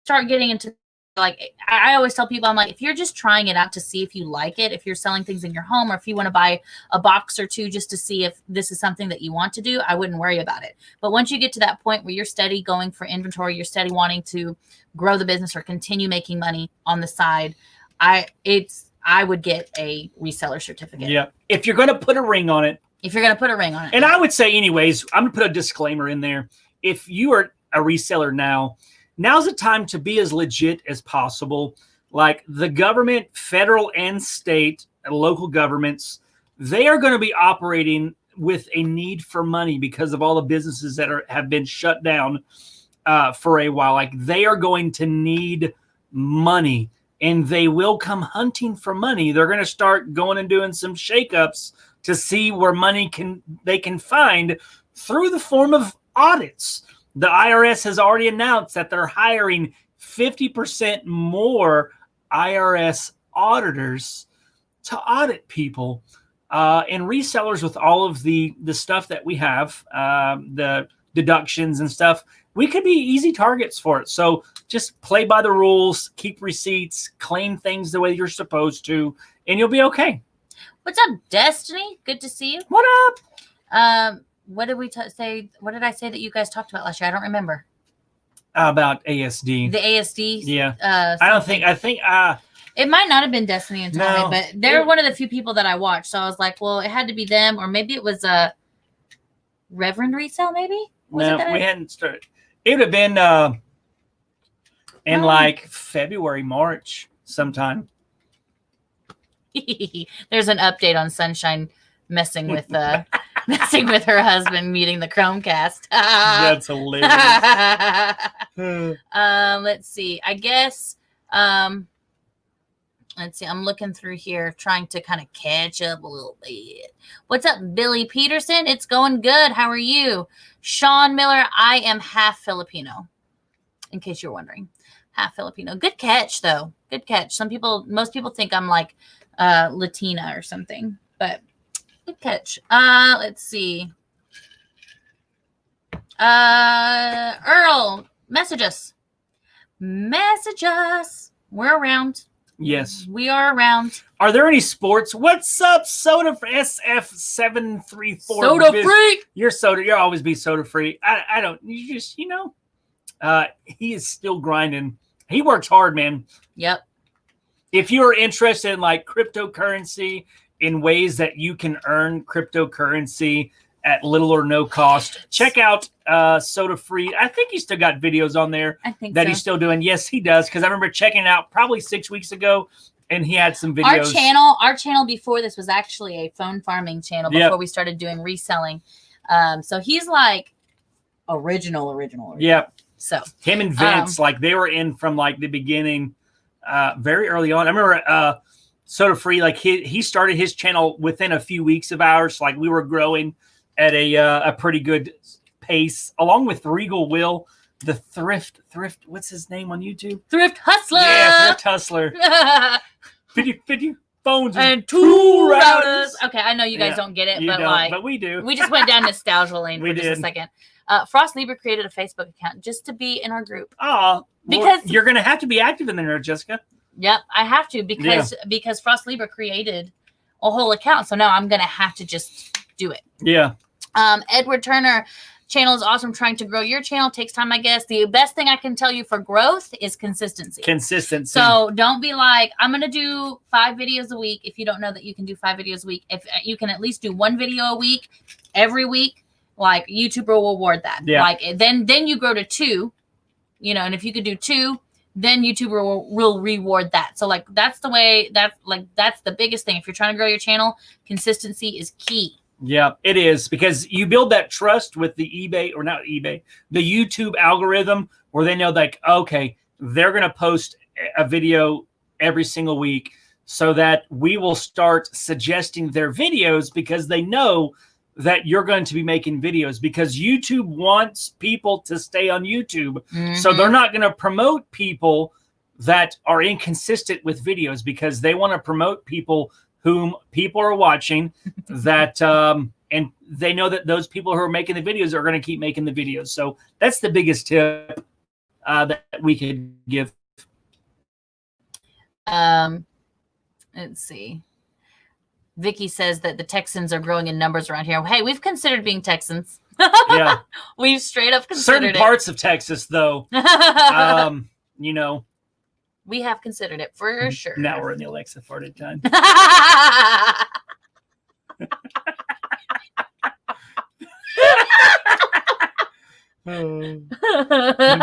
start getting into, like, I always tell people, I'm like, if you're just trying it out to see if you like it, if you're selling things in your home, or if you want to buy a box or two just to see if this is something that you want to do, I wouldn't worry about it. But once you get to that point where you're steady going for inventory, you're steady wanting to grow the business or continue making money on the side, I would get a reseller certificate. Yeah. If you're going to put a ring on it. And I would say anyways, I'm going to put a disclaimer in there. If you are a reseller now's the time to be as legit as possible. Like the government, federal and state and local governments, they are going to be operating with a need for money because of all the businesses that have been shut down for a while. Like they are going to need money, and they will come hunting for money. They're going to start going and doing some shakeups to see where they can find through the form of audits. The IRS has already announced that they're hiring 50% more IRS auditors to audit people and resellers with all of the stuff that we have, the deductions and stuff. We could be easy targets for it. So just play by the rules, keep receipts, claim things the way you're supposed to, and you'll be okay. What's up, Destiny? Good to see you. What up? What did we say? What did I say that you guys talked about last year? I don't remember. About ASD. The ASD? Yeah. I think it might not have been Destiny and Tommy, but they're one of the few people that I watched. So I was like, well, it had to be them, or maybe it was a Reverend Resale, maybe? We hadn't started. It would have been in like February, March sometime. There's an update on Sunshine messing with her husband meeting the Chromecast. That's hilarious. Let's see. I guess let's see. I'm looking through here trying to kind of catch up a little bit. What's up, Billy Peterson? It's going good. How are you? Sean Miller, I am half Filipino. in case you're wondering. Half Filipino. Good catch, though. Good catch. Most people think I'm like Latina or something, but good catch. Let's see. Earl, message us. Message us. We're around. Yes. We are around. Are there any sports? What's up, Soda for SF734? Soda freak. You'll always be soda free. I don't, you just, he is still grinding. He works hard, man. Yep. If you're interested in like cryptocurrency, in ways that you can earn cryptocurrency at little or no cost, check out Soda Free. I think he's still got videos on there he's still doing. Yes, he does, because I remember checking it out probably 6 weeks ago, and he had some videos. Our channel before this was actually a phone farming channel before we started doing reselling. So he's like original. Yep. So him and Vince, like they were in from like the beginning, very early on. I remember Soda Free, like he started his channel within a few weeks of ours. Like we were growing at a pretty good pace, along with Regal Will, the thrift. What's his name on YouTube? Thrift Hustler. Yeah, Thrift Hustler. 50 phones and 2 routers. Okay, I know you guys don't get it, but we do. We just went down nostalgia lane for just a second. Frost Libra created a Facebook account just to be in our group. Oh, because you're going to have to be active in there, Jessica. Yep, I have to because Frost Libra created a whole account. So now I'm going to have to just do it. Yeah. Edward Turner, channel is awesome. Trying to grow your channel takes time, I guess. The best thing I can tell you for growth is consistency. So don't be like, I'm going to do 5 videos a week. If you don't know that you can do 5 videos a week, if you can at least do 1 video a week, every week, like YouTube will reward that. Yeah. Like then you grow to 2, and if you could do 2, then YouTube will reward that. So like, that's the way that's the biggest thing. If you're trying to grow your channel, consistency is key. Yeah, it is, because you build that trust with the the YouTube algorithm, where they know like, okay, they're going to post a video every single week, so that we will start suggesting their videos, because they know that you're going to be making videos, because YouTube wants people to stay on YouTube. Mm-hmm. So they're not going to promote people that are inconsistent with videos, because they want to promote people whom people are watching that, and they know that those people who are making the videos are going to keep making the videos. So that's the biggest tip that we could give. Let's see. Vicky says that the Texans are growing in numbers around here. Hey, we've considered being Texans. Yeah. We've straight up considered certain parts of Texas, though. We have considered it for sure. Now we're in the Alexa farted time.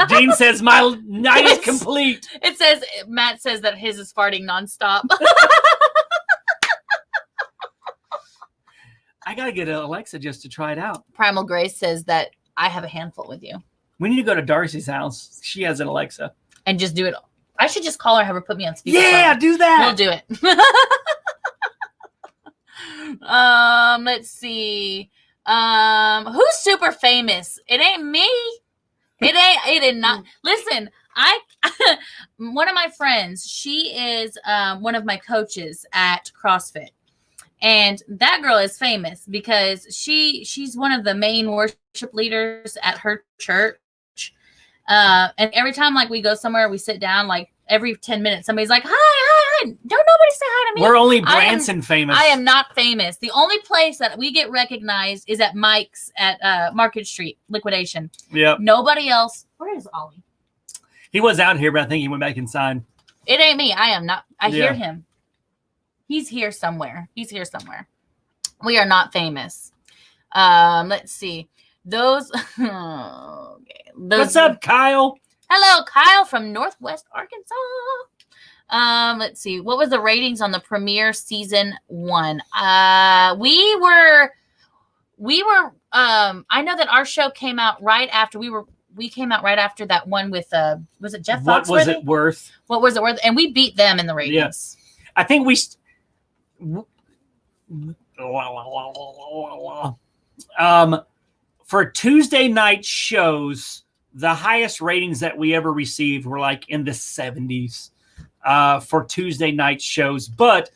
Dean says my night is complete. Matt says that his is farting nonstop. I gotta get an Alexa just to try it out. Primal Grace says that I have a handful with you. We need to go to Darcy's house. She has an Alexa. And just do it. I should just call her and have her put me on speakerphone. Yeah, do that. We'll do it. Let's see. Who's super famous? It ain't me. It is not. Listen, one of my friends, she is one of my coaches at CrossFit. And that girl is famous because she's one of the main worship leaders at her church. And every time like we go somewhere, we sit down, like every 10 minutes, somebody's like, hi. Don't nobody say hi to me. We're only Branson famous. I am not famous. The only place that we get recognized is at Mike's at Market Street, Liquidation. Yeah. Nobody else. Where is Ollie? He was out here, but I think he went back inside. It ain't me. I am not. I hear him. He's here somewhere. We are not famous. Let's see. Those. Okay. What's up, Kyle? Hello, Kyle from Northwest Arkansas. Let's see. What was the ratings on the premiere season 1? We were. I know that our show came out right after we came out right after that one with was it Jeff Foxworthy? What was it worth? What was it worth? And we beat them in the ratings. Yes. I think we. For Tuesday night shows, the highest ratings that we ever received were like in the 70s for Tuesday night shows. But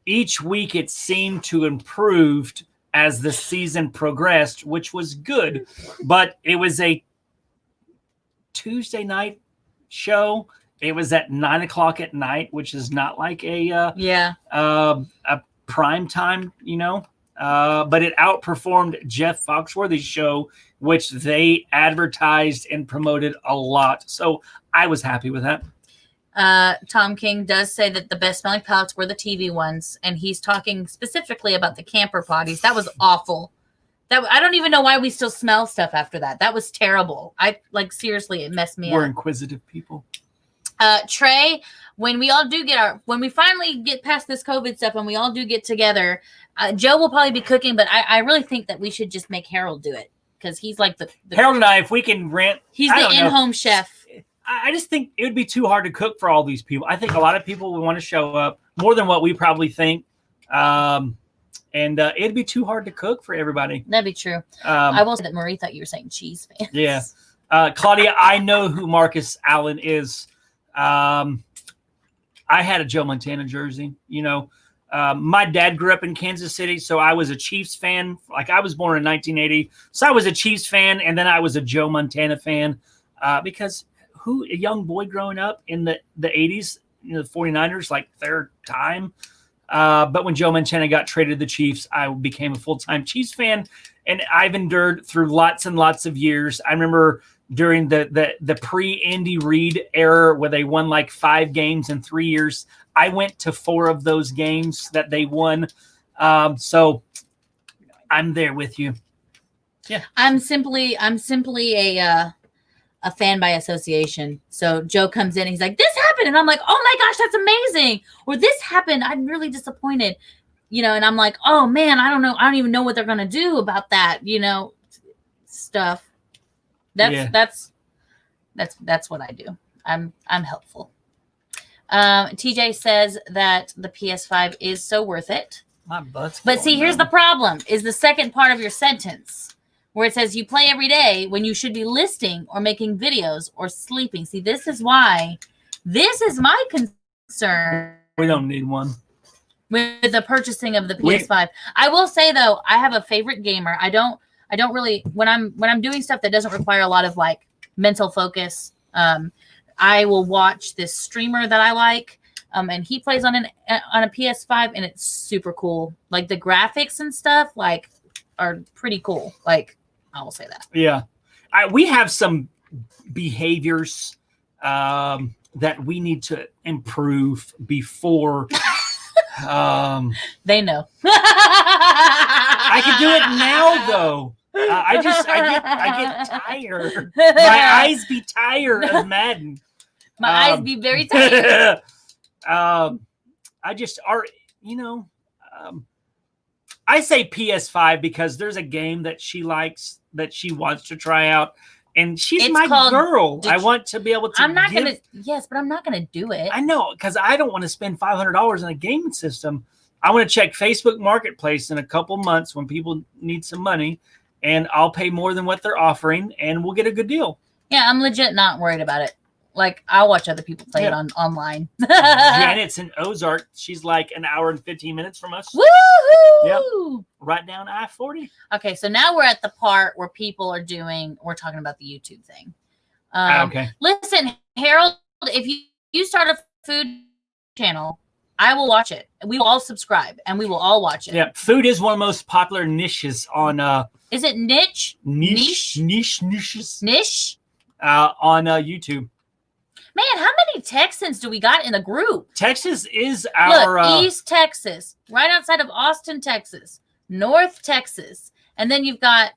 each week it seemed to improve as the season progressed, which was good. But it was a Tuesday night show. It was at 9:00 at night, which is not like a prime time, but it outperformed Jeff Foxworthy's show, which they advertised and promoted a lot. So I was happy with that. Tom King does say that the best smelling pellets were the TV ones, and he's talking specifically about the camper potties. That was awful. I don't even know why we still smell stuff after that. That was terrible. Seriously, it messed me up. We're inquisitive people. Trey, when we finally get past this COVID stuff and we all do get together, Joe will probably be cooking, but I really think that we should just make Harold do it because he's like the Harold and I, if we can rent, he's the in-home chef. I just think it would be too hard to cook for all these people. I think a lot of people would want to show up more than what we probably think. And it'd be too hard to cook for everybody. That'd be true. I will say that Marie thought you were saying cheese fans. Yeah. Claudia, I know who Marcus Allen is. I had a Joe Montana jersey. My dad grew up in Kansas City, so I was a Chiefs fan. Like, I was born in 1980. So I was a Chiefs fan, and then I was a Joe Montana fan because a young boy growing up in the 80s, the 49ers, like their time. But when Joe Montana got traded to the Chiefs, I became a full-time Chiefs fan, and I've endured through lots and lots of years. I remember during the pre-Andy Reid era where they won like 5 games in 3 years, I went to 4 of those games that they won. So I'm there with you. Yeah. I'm simply a fan by association. So Joe comes in and he's like, this happened. And I'm like, oh my gosh, that's amazing. Or this happened. I'm really disappointed. And I'm like, oh man, I don't know. I don't even know what they're going to do about that, stuff. That's what I do. I'm helpful. TJ says that the PS5 is so worth it. But see, here's the problem is the second part of your sentence where it says you play every day when you should be listing or making videos or sleeping. See, this is my concern. We don't need one. With the purchasing of the PS5. I will say though, I have a favorite gamer. I don't really when I'm doing stuff that doesn't require a lot of like mental focus. I will watch this streamer that I like, and he plays on a PS5, and it's super cool. Like the graphics and stuff, like are pretty cool. Like I will say that. Yeah, we have some behaviors that we need to improve before. They know. I can do it now, though. I get tired. My eyes be tired of Madden. My eyes be very tired. I say PS5 because there's a game that she likes that she wants to try out. And she's my girl. I want to be able to. Yes, but I'm not gonna do it. I know, because I don't want to spend $500 on a gaming system. I want to check Facebook Marketplace in a couple months when people need some money, and I'll pay more than what they're offering, and we'll get a good deal. Yeah, I'm legit not worried about it. Like, I'll watch other people play it online. Janet's in Ozark. She's like an hour and 15 minutes from us. Woohoo! Yep. Right down I-40. Okay, so now we're at the part where we're talking about the YouTube thing. Okay. Listen, Harold, if you start a food channel, I will watch it. We will all subscribe, and we will all watch it. Yeah, food is one of the most popular niches on... is it niche? Niches. Niche? On YouTube. Man, how many Texans do we got in the group? Texas is our... Look, East Texas, right outside of Austin, Texas. North Texas. And then you've got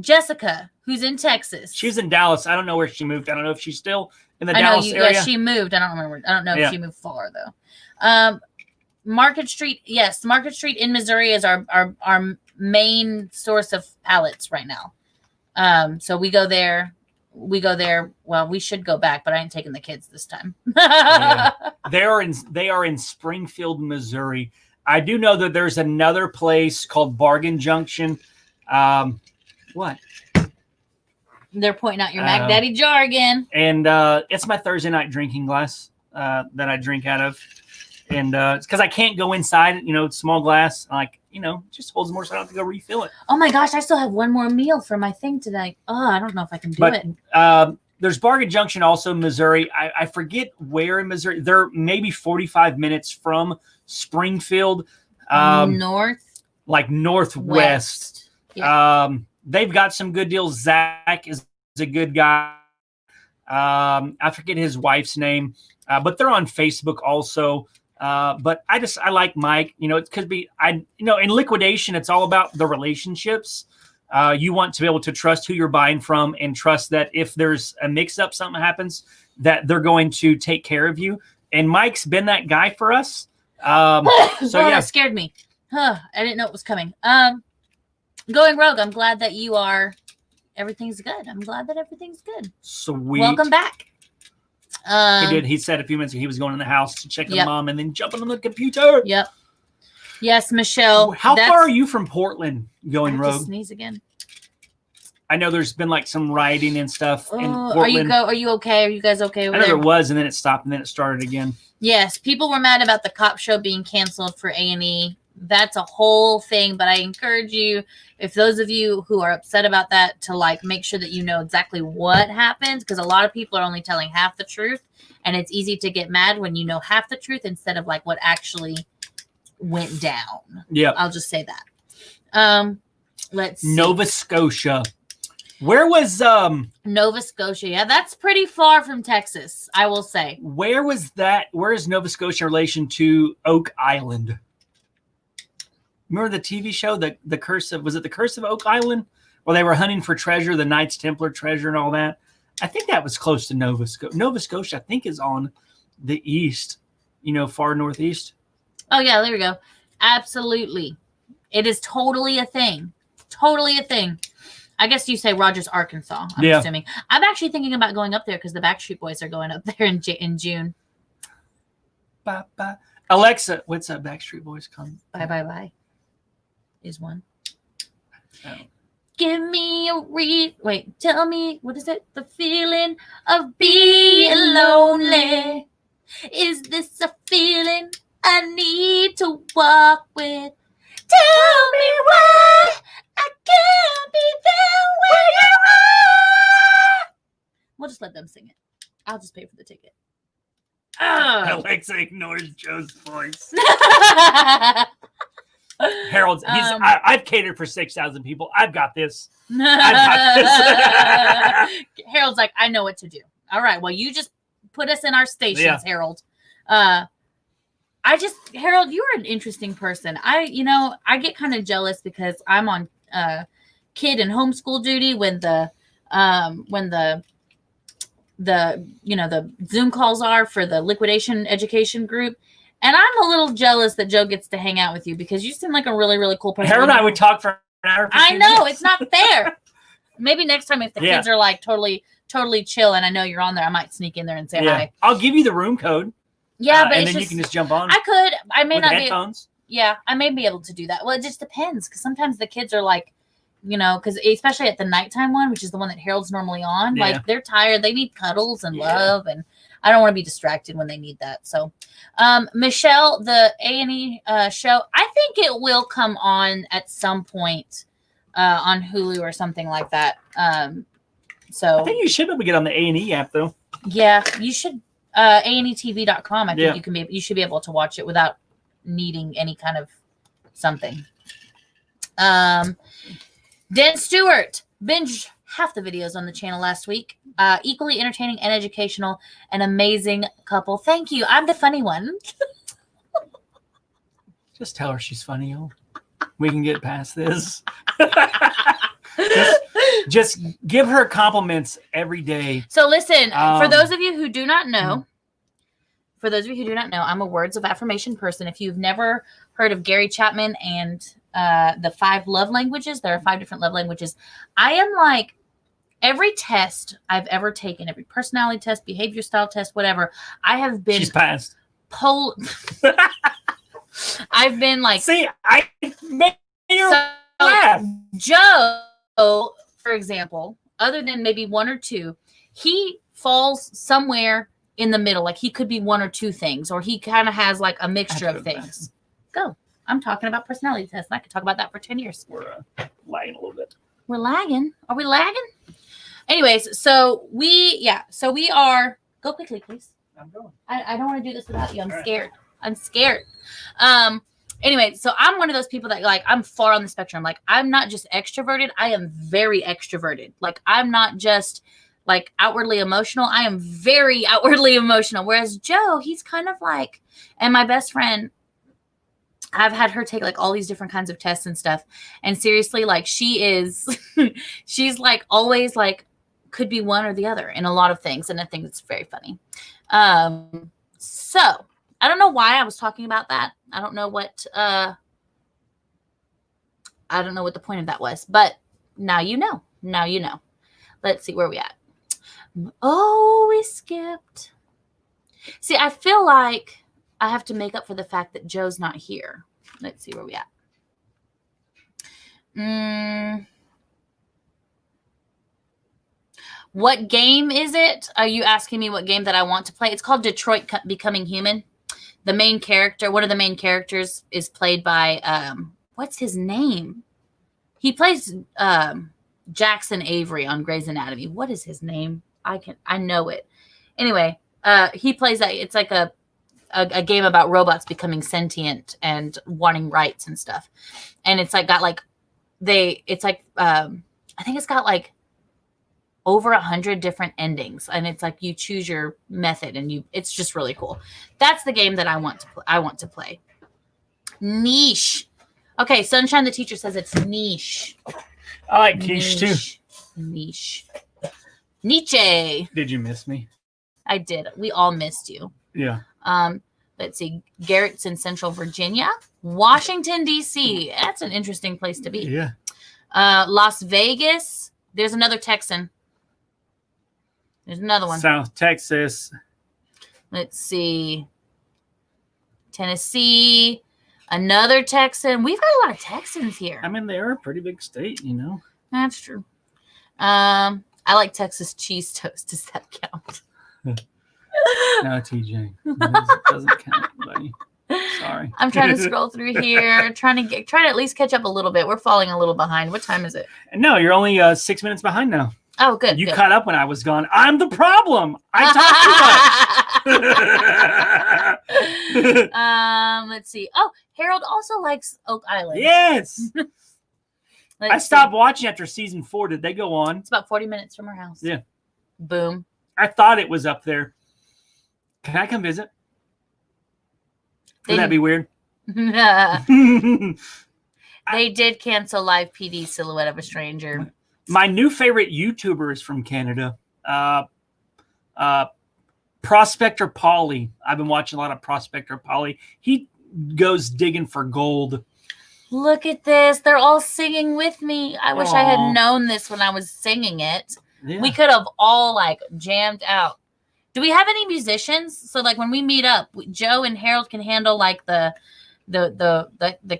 Jessica, who's in Texas. She's in Dallas. I don't know where she moved. I don't know if she's still in the Dallas area. Yeah, she moved. I don't remember. I don't know if she moved far, though. Market Street. Yes, Market Street in Missouri is our main source of pallets right now. So we go there. Well, we should go back, but I ain't taking the kids this time. Yeah. They are in Springfield, Missouri. I do know that there's another place called Bargain Junction. What? They're pointing out your Mac Daddy jar again. And it's my Thursday night drinking glass that I drink out of. And it's because I can't go inside, small glass. Like, just holds more, so I don't have to go refill it. Oh my gosh, I still have one more meal for my thing today. Oh, I don't know if I can do it. There's Bargain Junction also in Missouri. I forget where in Missouri. They're maybe 45 minutes from Springfield. Northwest. Yeah. They've got some good deals. Zach is a good guy. I forget his wife's name, but they're on Facebook also. But I like Mike. It could be in liquidation. It's all about the relationships. You want to be able to trust who you're buying from and trust that if there's a mix-up, something happens, that they're going to take care of you. And Mike's been that guy for us. That scared me. I didn't know it was coming. Going rogue. I'm glad that everything's good. I'm glad that everything's good. Sweet. Welcome back. He did. He said a few minutes ago he was going in the house to check on mom and then jumping on the computer. Yep. Yes, Michelle. How far are you from Portland going rogue? To sneeze again. I know there's been like some rioting and stuff in Portland. Are you okay? Are you guys okay over there? I know there was, and then it stopped, and then it started again. Yes, people were mad about the cop show being canceled for A&E. That's a whole thing, but I encourage you, if those of you who are upset about that, to make sure that you know exactly what happened, because a lot of people are only telling half the truth, and it's easy to get mad when you know half the truth instead of what actually went down. Yeah, I'll just say that. Let's see. Nova Scotia. Where was Nova Scotia? Yeah, that's pretty far from Texas, I will say. Where was that? Where is Nova Scotia in relation to Oak Island? Remember the TV show, the Curse of Oak Island, where they were hunting for treasure, the Knights Templar treasure and all that? I think that was close to Nova Scotia. Nova Scotia, I think, is on the east, far northeast. Oh, yeah, there we go. Absolutely. It is totally a thing. Totally a thing. I guess you say Rogers, Arkansas, I'm assuming. I'm actually thinking about going up there because the Backstreet Boys are going up there in June. Bye, bye. Alexa, what's up, Backstreet Boys? Come. Bye, bye, bye. Is one. Oh. Give me a wait, tell me, what is it? The feeling of being lonely. Is this a feeling I need to walk with? Tell me why I can't be there where you are. We'll just let them sing it. I'll just pay for the ticket. Alexa ignores Joe's voice. Harold's. I've catered for 6,000 people. I've got this. Harold's like, I know what to do. All right. Well, you just put us in our stations, Harold. Harold, you're an interesting person. I get kind of jealous because I'm on kid and homeschool duty when the Zoom calls are for the liquidation education group. And I'm a little jealous that Joe gets to hang out with you because you seem like a really, really cool person. Harold and I would talk for an hour. I know. It's not fair. Maybe next time if the kids are totally chill and I know you're on there, I might sneak in there and say hi. I'll give you the room code. Yeah, but and then you can just jump on. I may with not headphones. I may be able to do that. Well, it just depends because sometimes the kids are because especially at the nighttime one, which is the one that Harold's normally on, they're tired. They need cuddles and love, and I don't want to be distracted when they need that. So, Michelle, the A&E show, I think it will come on at some point on Hulu or something like that. So I think you should be able to get on the A&E app though. Yeah, you should. ANETV.com. I think you should be able to watch it without needing any kind of something. Dan Stewart binged half the videos on the channel last week. Equally entertaining and educational. An amazing couple. Thank you. I'm the funny one. Just tell her she's funny. We can get past this. Just give her compliments every day. So listen, for those of you who do not know, I'm a words of affirmation person. If you've never heard of Gary Chapman and the 5 love languages, there are 5 different love languages. I am like every test I've ever taken, every personality test, behavior style test, whatever, I have been. She's passed. I've been like. See, I made her laugh. Joe, for example, other than maybe one or two, he falls somewhere in the middle. Like he could be one or two things, or he kind of has like a mixture of things. Go. I'm talking about personality tests. And I could talk about that for 10 years. We're lagging a little bit. We're lagging. Are we lagging? Anyways, so we are. Go quickly, please. I'm going. I don't want to do this without you. I'm All right. scared. I'm scared. Anyway, so I'm one of those people that like I'm far on the spectrum. Like I'm not just extroverted. I am very extroverted. Like I'm not just like outwardly emotional. I am very outwardly emotional. Whereas Joe, he's kind of like, and my best friend, I've had her take like all these different kinds of tests and stuff. And seriously, like she's like always like could be one or the other in a lot of things. And I think it's very funny. So I don't know why I was talking about that. I don't know what the point of that was, but now you know. Now you know. Let's see where we at. Oh, we skipped. See, I feel like I have to make up for the fact that Joe's not here. Let's see where we at. What game is it? Are you asking me what game that I want to play? It's called Detroit Becoming Human. The main character, one of the main characters is played by, what's his name? He plays Jackson Avery on Grey's Anatomy. What is his name? I know it. Anyway, he plays that. It's like a game about robots becoming sentient and wanting rights and stuff. And it's like got like I think it's got like over 100 different endings, and it's like you choose your method, and it's just really cool. That's the game that I want to play. Niche. Okay, Sunshine the teacher says it's niche. I like quiche too. Niche. Nietzsche. Did you miss me? I did. We all missed you. Yeah. Let's see. Garrett's in Central Virginia. Washington, D.C. That's an interesting place to be. Yeah. Las Vegas. There's another Texan. There's another one. South Texas. Let's see. Tennessee. Another Texan. We've got a lot of Texans here. I mean, they are a pretty big state, you know. That's true. I like Texas cheese toast. Does that count? No, TJ. It doesn't count, buddy. Sorry. I'm trying to scroll through here, trying to at least catch up a little bit. We're falling a little behind. What time is it? No, you're only 6 minutes behind now. Oh, good. You good. caught up when I was gone. I'm the problem. I talk too much. Let's see. Oh, Harold also likes Oak Island. Yes. I Let's stopped see. watching after season 4. Did they go on? It's about 40 minutes from our house. Yeah. Boom. I thought it was up there. Can I come visit? Would that be weird? They did cancel Live PD Silhouette of a Stranger. My new favorite YouTuber is from Canada. Prospector Polly. I've been watching a lot of Prospector Polly. He goes digging for gold. Look at this. They're all singing with me. I wish I Aw. had known this when I was singing it. Yeah. We could have all like jammed out. Do we have any musicians? So like when we meet up, Joe and Harold can handle like the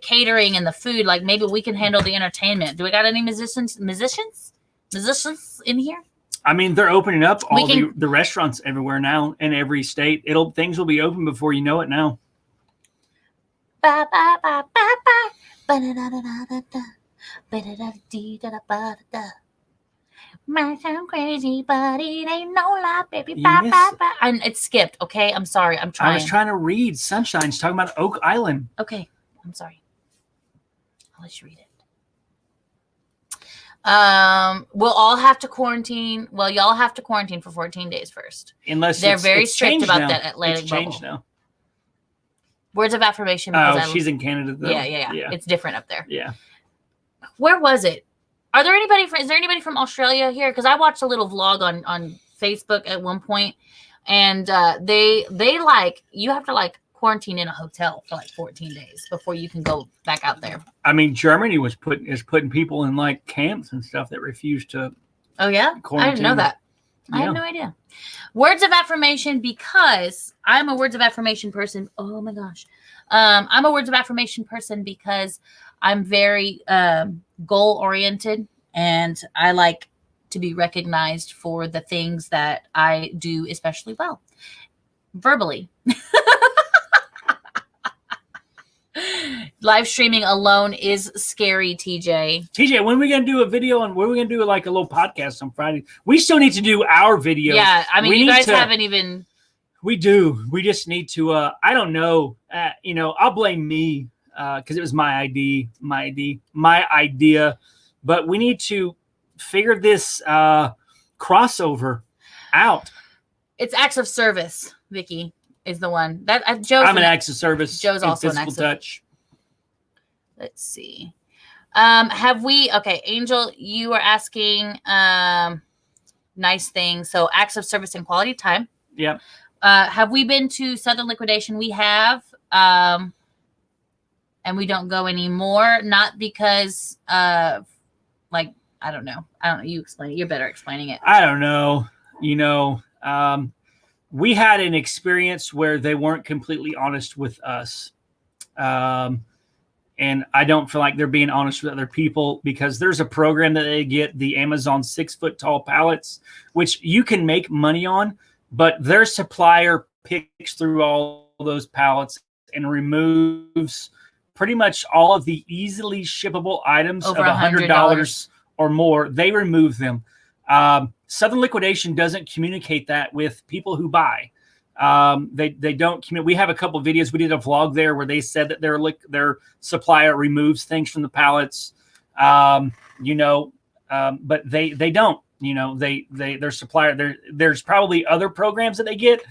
catering and the food. Like maybe we can handle the entertainment. Do we got any musicians in here? I mean, they're opening up all We can- the restaurants everywhere now in every state. Things will be open before you know it now. Ba ba ba ba ba. Ba da da da da da da. Ba da da dee da da ba da da. Might sound crazy, but it ain't no lie, baby. You Ba miss- ba ba. And it skipped. Okay, I'm sorry. I'm I trying. was trying to read Sunshine. She's talking about Oak Island. Okay, I'm sorry. I'll let you read it. We'll all have to quarantine. Well, y'all have to quarantine for 14 days first. Unless They're it's- very it's strict changed about now. that Atlantic It's changed bubble. now. Words of affirmation. Oh, because she's in Canada though. Yeah. It's different up there. Yeah. Where was it? Is there anybody from Australia here? Because I watched a little vlog on Facebook at one point, and they like you have to like quarantine in a hotel for like 14 days before you can go back out there. I mean, Germany is putting people in like camps and stuff that refuse to. Oh yeah, I didn't know Quarantine. that. I Yeah. had no idea. Words of affirmation, because I'm a words of affirmation person. Oh my gosh. I'm a words of affirmation person because I'm very goal oriented, and I like to be recognized for the things that I do especially well. Verbally. Live streaming alone is scary, TJ. TJ, when are we going to do a video and when are we going to do like a little podcast on Friday? We still need to do our video. Yeah, I mean, you guys haven't even. We do. We just need to, I don't know. I'll blame me because it was my idea. But we need to figure this crossover out. It's acts of service, Vicky. Is the one that Joe's. I'm an acts of service. Joe's also an acts of touch. Let's see. Have we? Okay, Angel, you were asking nice things. So acts of service and quality time. Yeah. Have we been to Southern Liquidation? We have. And we don't go anymore. Not because I don't know. You explain it. You're better explaining it. I don't know. We had an experience where they weren't completely honest with us. And I don't feel like they're being honest with other people because there's a program that they get, the Amazon 6-foot tall pallets, which you can make money on, but their supplier picks through all those pallets and removes pretty much all of the easily shippable items over of $100 or more. They remove them. Southern Liquidation doesn't communicate that with people who buy. They don't communicate. We have a couple of videos. We did a vlog there where they said that their supplier removes things from the pallets. But they don't. Their supplier. There's probably other programs that they get.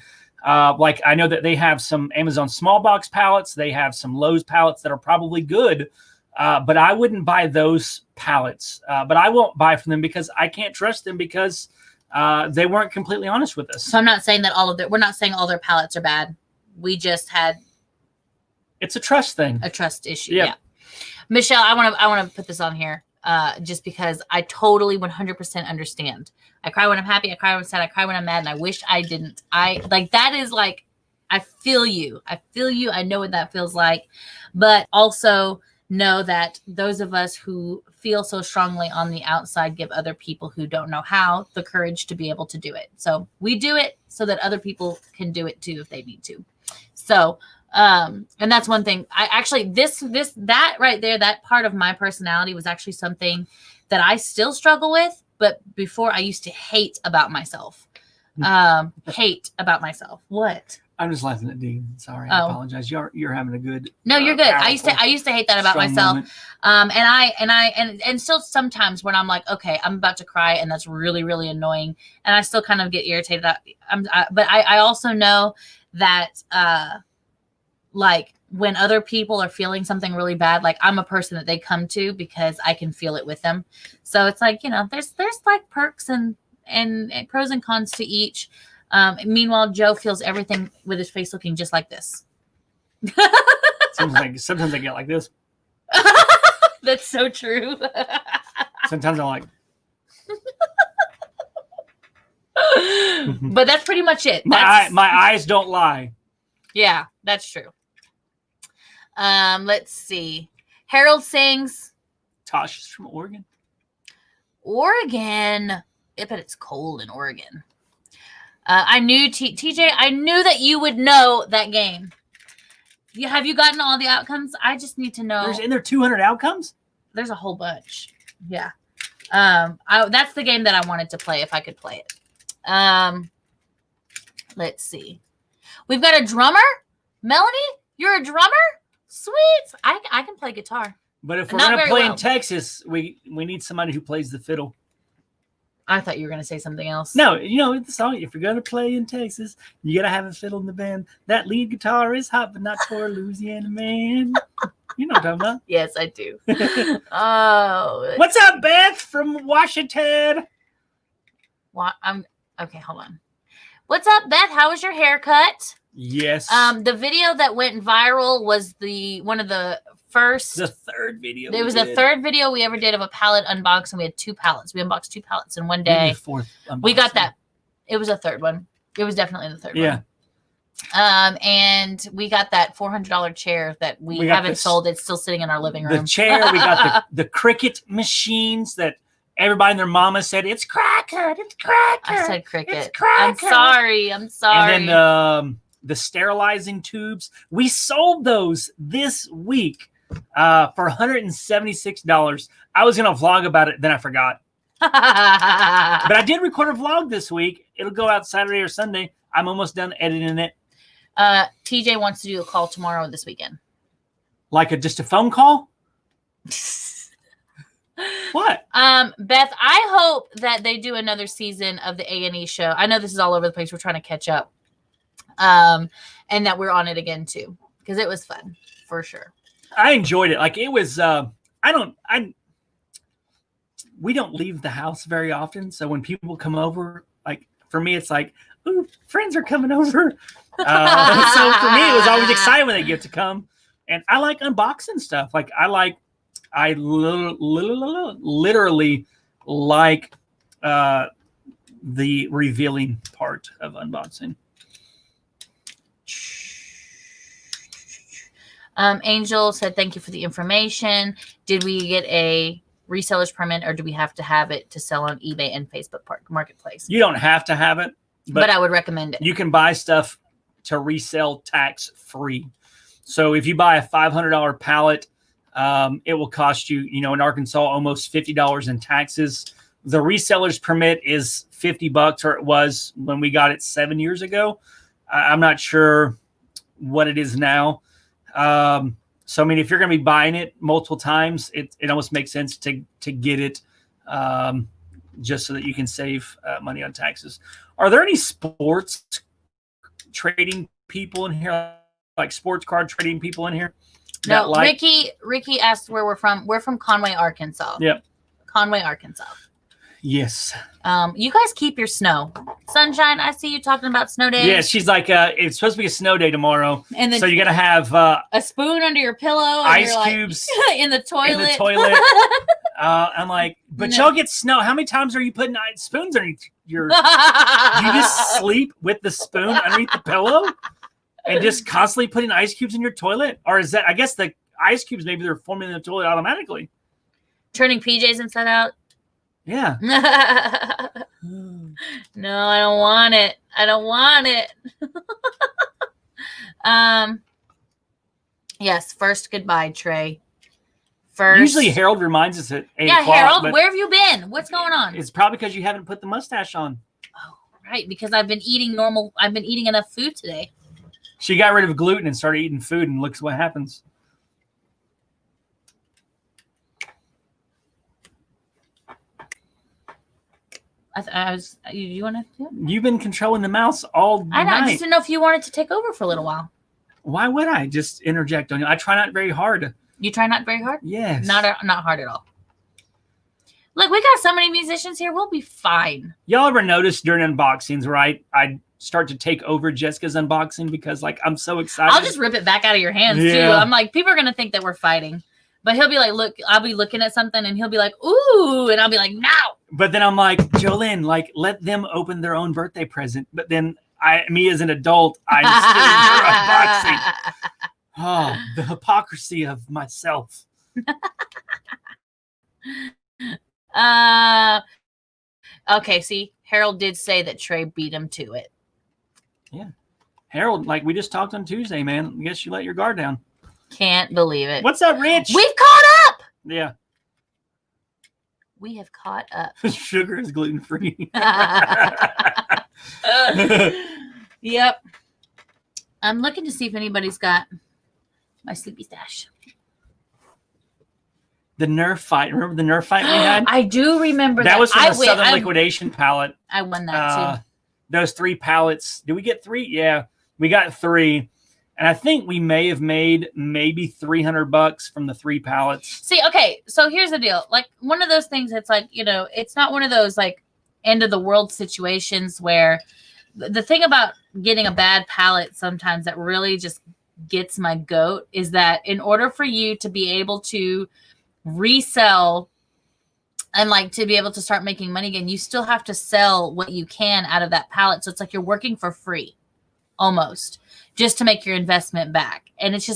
Like I know that they have some Amazon small box pallets. They have some Lowe's pallets that are probably good. But I wouldn't buy those pallets. But I won't buy from them because I can't trust them because they weren't completely honest with us. So I'm not saying that we're not saying all their pallets are bad. We just had. It's a trust thing. A trust issue. Yep. Yeah. Michelle, I want to put this on here just because I totally 100% understand. I cry when I'm happy. I cry when I'm sad. I cry when I'm mad. And I wish I didn't. That is like, I feel you. I know what that feels like. But also know that those of us who feel so strongly on the outside give other people who don't know how the courage to be able to do it. So we do it so that other people can do it too if they need to. So, and that's one thing. I actually, that right there, that part of my personality was actually something that I still struggle with. But before I used to hate about myself. What? I'm just laughing at Dean. Sorry, I apologize. You're having a good. No, you're good. I used to hate that about myself. And still sometimes when I'm like, okay, I'm about to cry, and that's really, really annoying, and I still kind of get irritated. But I also know that like when other people are feeling something really bad, like I'm a person that they come to because I can feel it with them. So it's like, there's like perks and pros and cons to each. Meanwhile, Joe feels everything with his face looking just like this. Sometimes I get like this. That's so true. Sometimes I'm like. But that's pretty much it. My eyes don't lie. Yeah, that's true. Let's see. Harold sings. Tosh is from Oregon. Oregon. I bet it's cold in Oregon. I knew TJ. I knew that you would know that game. Have you gotten all the outcomes? I just need to know. There's 200 outcomes. There's a whole bunch. Yeah. That's the game that I wanted to play if I could play it. Let's see. We've got a drummer. Melanie, you're a drummer. Sweet. I can play guitar. But if we're gonna play in Texas, we need somebody who plays the fiddle. I thought you were going to say something else. No, the song, if you're going to play in Texas, you got to have a fiddle in the band. That lead guitar is hot, but not for a Louisiana man. You know what I'm talking about? Yes, I do. Oh. What's up, Beth from Washington? Okay, hold on. What's up, Beth? How was your haircut? Yes. The video that went viral was one of the first. The third video. It was the third video we ever did of a pallet unboxing. We had 2 pallets. We unboxed 2 pallets in one day. We got that. It was a third one. It was definitely the third one. And we got that $400 chair that we haven't sold. It's still sitting in our living room. The chair. We got the Cricut machines that Everybody and their mama said, it's Cracker. It's Cracker. I said cricket. It's Cracker. I'm sorry. And then the sterilizing tubes, we sold those this week for $176. I was going to vlog about it, then I forgot. But I did record a vlog this week. It'll go out Saturday or Sunday. I'm almost done editing it. TJ wants to do a call tomorrow this weekend. Like just a phone call? What? Beth, I hope that they do another season of the A&E show. I know this is all over the place. We're trying to catch up. And that we're on it again too, because it was fun for sure. I enjoyed it. Like it was, we don't leave the house very often. So when people come over, like for me, it's like, ooh, friends are coming over. So for me, it was always exciting when they get to come. And I like unboxing stuff. Like I literally like the revealing part of unboxing. Angel said, thank you for the information. Did we get a reseller's permit, or do we have to have it to sell on eBay and Facebook Marketplace? You don't have to have it, but I would recommend it. You can buy stuff to resell tax free. So if you buy a $500 pallet, it will cost you, in Arkansas, almost $50 in taxes. The reseller's permit is $50, or it was when we got it 7 years ago. I'm not sure what it is now. So, I mean, if you're going to be buying it multiple times, it almost makes sense to get it just so that you can save money on taxes. Are there any sports trading people in here, like sports card trading people in here? No, Ricky asked where we're from. We're from Conway, Arkansas. Yep. Conway, Arkansas. Yes. You guys keep your snow. Sunshine, I see you talking about snow days. Yeah, she's like, it's supposed to be a snow day tomorrow. And then so you're going to have a spoon under your pillow. And ice cubes. In the toilet. In the toilet. I'm like, but y'all get snow. How many times are you putting spoons underneath your... Do you just sleep with the spoon underneath the pillow? And just constantly putting ice cubes in your toilet? Or is that, I guess the ice cubes, maybe they're forming in the toilet automatically. Turning PJs inside out? Yeah. No, I don't want it. I don't want it. Yes, first goodbye, Trey. First. Usually Harold reminds us at 8 o'clock. Yeah, Harold, where have you been? What's going on? It's probably because you haven't put the mustache on. Oh, right, because I've been eating enough food today. She got rid of gluten and started eating food, and looks what happens. You want to? You've been controlling the mouse all night. I just didn't know if you wanted to take over for a little while. Why would I just interject on you? I try not very hard. You try not very hard? Yes. Not hard at all. Look, we got so many musicians here. We'll be fine. Y'all ever notice during unboxings, right? I start to take over Jessica's unboxing because, like, I'm so excited. I'll just rip it back out of your hands, too. I'm like, people are going to think that we're fighting. But he'll be like, look, I'll be looking at something, and he'll be like, ooh, and I'll be like, no. But then I'm like, Jolene, like, let them open their own birthday present. But then me as an adult, I'm still unboxing. Oh, the hypocrisy of myself. Okay, see, Harold did say that Trey beat him to it. Yeah. Harold, like we just talked on Tuesday, man. I guess you let your guard down. Can't believe it. What's up, Rich? We've caught up. Yeah. We have caught up. Sugar is gluten-free. Yep. I'm looking to see if anybody's got my sleepy stash. The Nerf fight. Remember the Nerf fight we had? I do remember that. That was from the Southern Liquidation pallet. I won that too. Those 3 pallets. Did we get 3? Yeah. We got 3. And I think we may have made maybe $300 from the 3 pallets. See, okay. So here's the deal. Like one of those things that's like, it's not one of those like end of the world situations where the thing about getting a bad pallet sometimes that really just gets my goat is that in order for you to be able to resell and like to be able to start making money again, you still have to sell what you can out of that pallet. So it's like you're working for free almost. just to make your investment back. And it's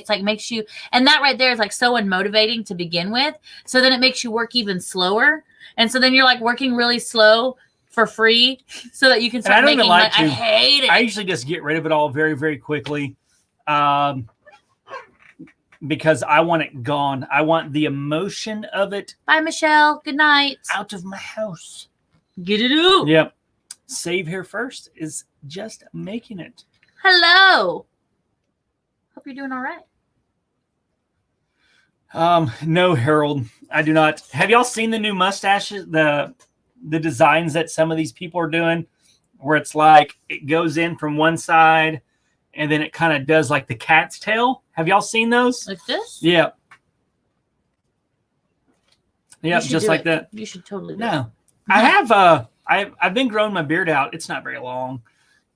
like makes you, and that right there is like so unmotivating to begin with. So then it makes you work even slower. And so then you're like working really slow for free so that you can start making money. I hate it. I usually just get rid of it all very, very quickly. Because I want it gone. I want the emotion of it. Bye, Michelle. Good night. Out of my house. Get it out. Yep. Save here first is just making it. Hello. Hope you're doing all right. No, Harold, I do not. Have y'all seen the new mustaches? The designs that some of these people are doing, where it's like it goes in from one side, and then it kind of does like the cat's tail. Have y'all seen those? Like this? Yeah. Yeah, just like that. You should totally do No. I have I've been growing my beard out. It's not very long,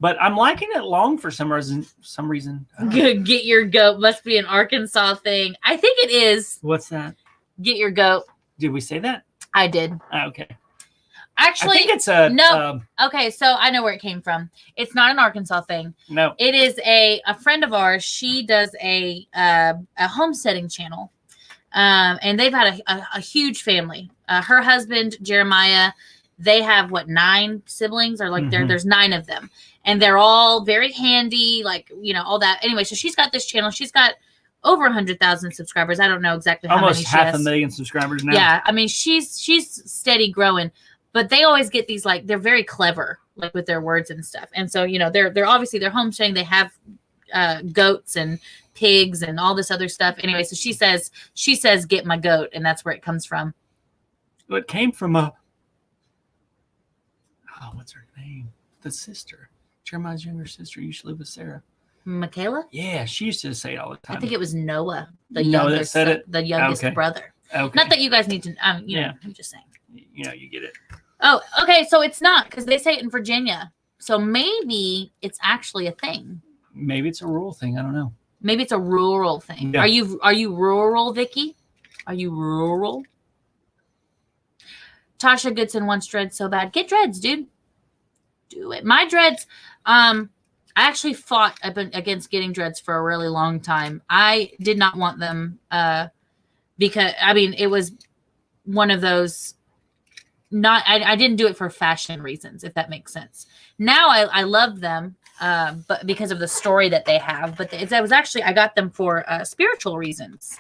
but I'm liking it long for some reason. Get your goat must be an Arkansas thing. I think it is. What's that? Get your goat. Did we say that? I did. Okay. Actually, I think it's a no. Okay, so I know where it came from. It's not an Arkansas thing. No. It is a friend of ours. She does a homesteading channel, and they've had a huge family. Her husband Jeremiah. They have 9 siblings, or like there's 9 of them, and they're all very handy, like all that. Anyway, so she's got this channel. She's got over 100,000 subscribers. I don't know exactly how almost many. Almost 500,000 subscribers now. Yeah, I mean she's steady growing. But they always get these, like, they're very clever, like with their words and stuff. And so, they're obviously they're homesteading. They have goats and pigs and all this other stuff. Anyway, so she says, get my goat. And that's where it comes from. It came from what's her name? The sister. Jeremiah's younger sister used to live with Sarah. Michaela? Yeah, she used to say it all the time. I think it was Noah, the youngest brother. Okay. Not that you guys need to, I'm just saying. You get it. Oh, okay. So it's not, because they say it in Virginia. So maybe it's actually a thing. Maybe it's a rural thing. I don't know. Maybe it's a rural thing. Yeah. Are you rural, Vicky? Are you rural? Tasha Goodson wants dreads so bad. Get dreads, dude. Do it. My dreads, I actually fought against getting dreads for a really long time. I did not want them because, it was one of those, I didn't do it for fashion reasons, if that makes sense. Now I love them, but because of the story that they have. But I got them for spiritual reasons.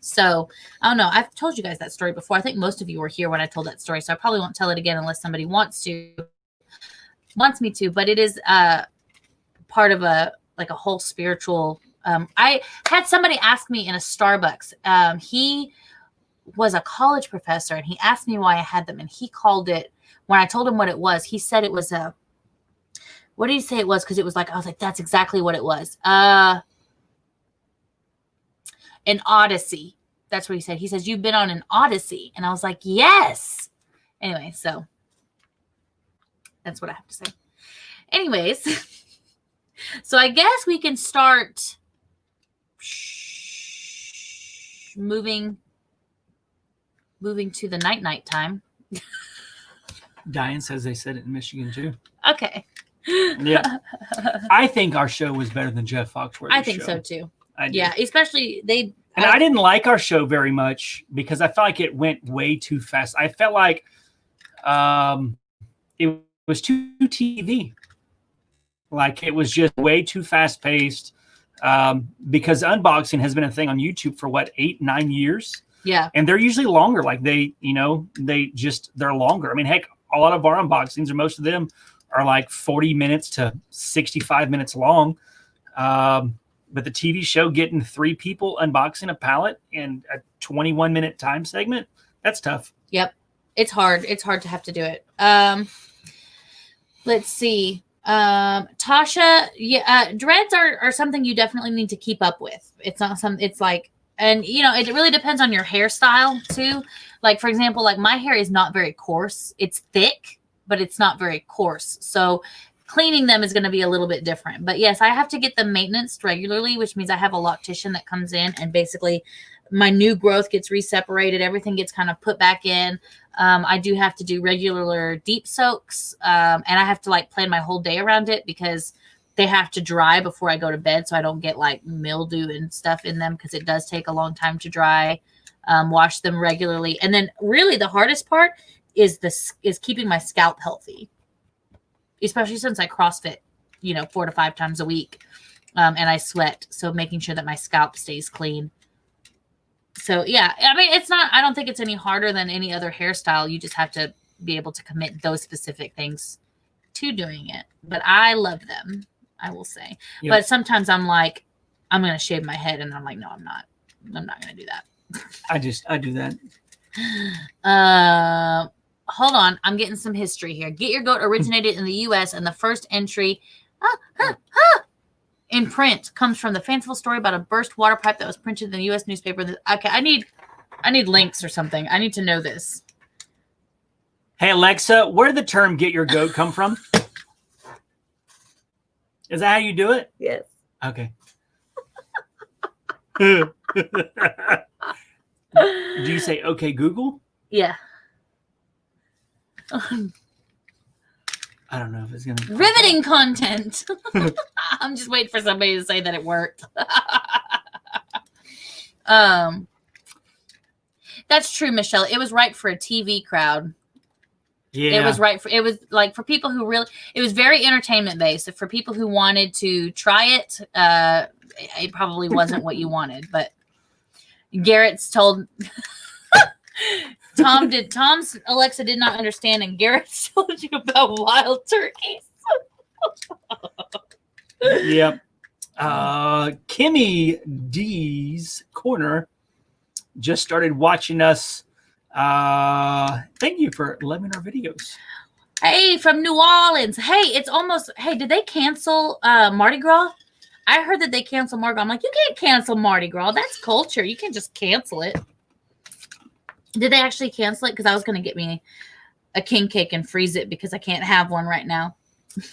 So I don't know. I've told you guys that story before. I think most of you were here when I told that story. So I probably won't tell it again unless somebody wants me to. But it is part of a whole spiritual. I had somebody ask me in a Starbucks. He was a college professor, and he asked me why I had them, and he called it, when I told him what it was, he said it was what did he say it was? Because it was I was like, that's exactly what it was. An odyssey. That's what he said. He says, you've been on an odyssey. And I was like, yes. Anyway, so that's what I have to say. Anyways, so I guess we can start moving to the night time. Diane says they said it in Michigan too. Okay. Yeah. I think our show was better than Jeff Foxworth's I think so too. Yeah, especially I didn't like our show very much because I felt like it went way too fast. I felt like it was too TV. Like it was just way too fast paced. Because unboxing has been a thing on YouTube for 8-9 years. Yeah. And they're usually longer. Like they're longer. I mean, heck, a lot of our unboxings, or most of them, are like 40 minutes to 65 minutes long. But the TV show, getting 3 people unboxing a pallet in a 21-minute time segment, that's tough. Yep. It's hard. It's hard to have to do it. Let's see. Tasha, dreads are something you definitely need to keep up with. It's not it's like, and it really depends on your hairstyle too. Like, for example, like my hair is not very coarse. It's thick, but it's not very coarse. So cleaning them is going to be a little bit different. But yes, I have to get them maintenance regularly, which means I have a loctician that comes in and basically my new growth gets reseparated. Everything gets kind of put back in. I do have to do regular deep soaks. And I have to plan my whole day around it because they have to dry before I go to bed so I don't get like mildew and stuff in them because it does take a long time to dry. Wash them regularly. And then really the hardest part is keeping my scalp healthy, especially since I CrossFit, 4 to 5 times a week. And I sweat. So making sure that my scalp stays clean. So yeah, I mean, I don't think it's any harder than any other hairstyle. You just have to be able to commit those specific things to doing it. But I love them, I will say. Yep. But sometimes I'm like, I'm going to shave my head. And I'm like, no, I'm not going to do that. I do that. Hold on. I'm getting some history here. Get Your Goat originated in the U.S. and the first entry in print comes from the fanciful story about a burst water pipe that was printed in the U.S. newspaper. Okay, I need links or something. I need to know this. Hey, Alexa, where did the term "get your goat" come from? Is that how you do it? Yes. Okay. Do you say "Okay, Google"? Yeah. I don't know if it's gonna riveting content. I'm just waiting for somebody to say that it worked. That's true, Michelle. It was right for a TV crowd. Yeah. It was like for people who really, it was very entertainment based. For people who wanted to try it, it probably wasn't what you wanted. But Garrett's told Tom's Alexa did not understand, and Garrett told you about wild turkeys. Yep. Kimmy D's Corner just started watching us. Thank you for loving our videos. Hey, from New Orleans. Hey, it's almost. Hey, did they cancel Mardi Gras? I heard that they canceled Mardi Gras. I'm like, you can't cancel Mardi Gras. That's culture. You can't just cancel it. Did they actually cancel it? Because I was going to get me a king cake and freeze it because I can't have one right now.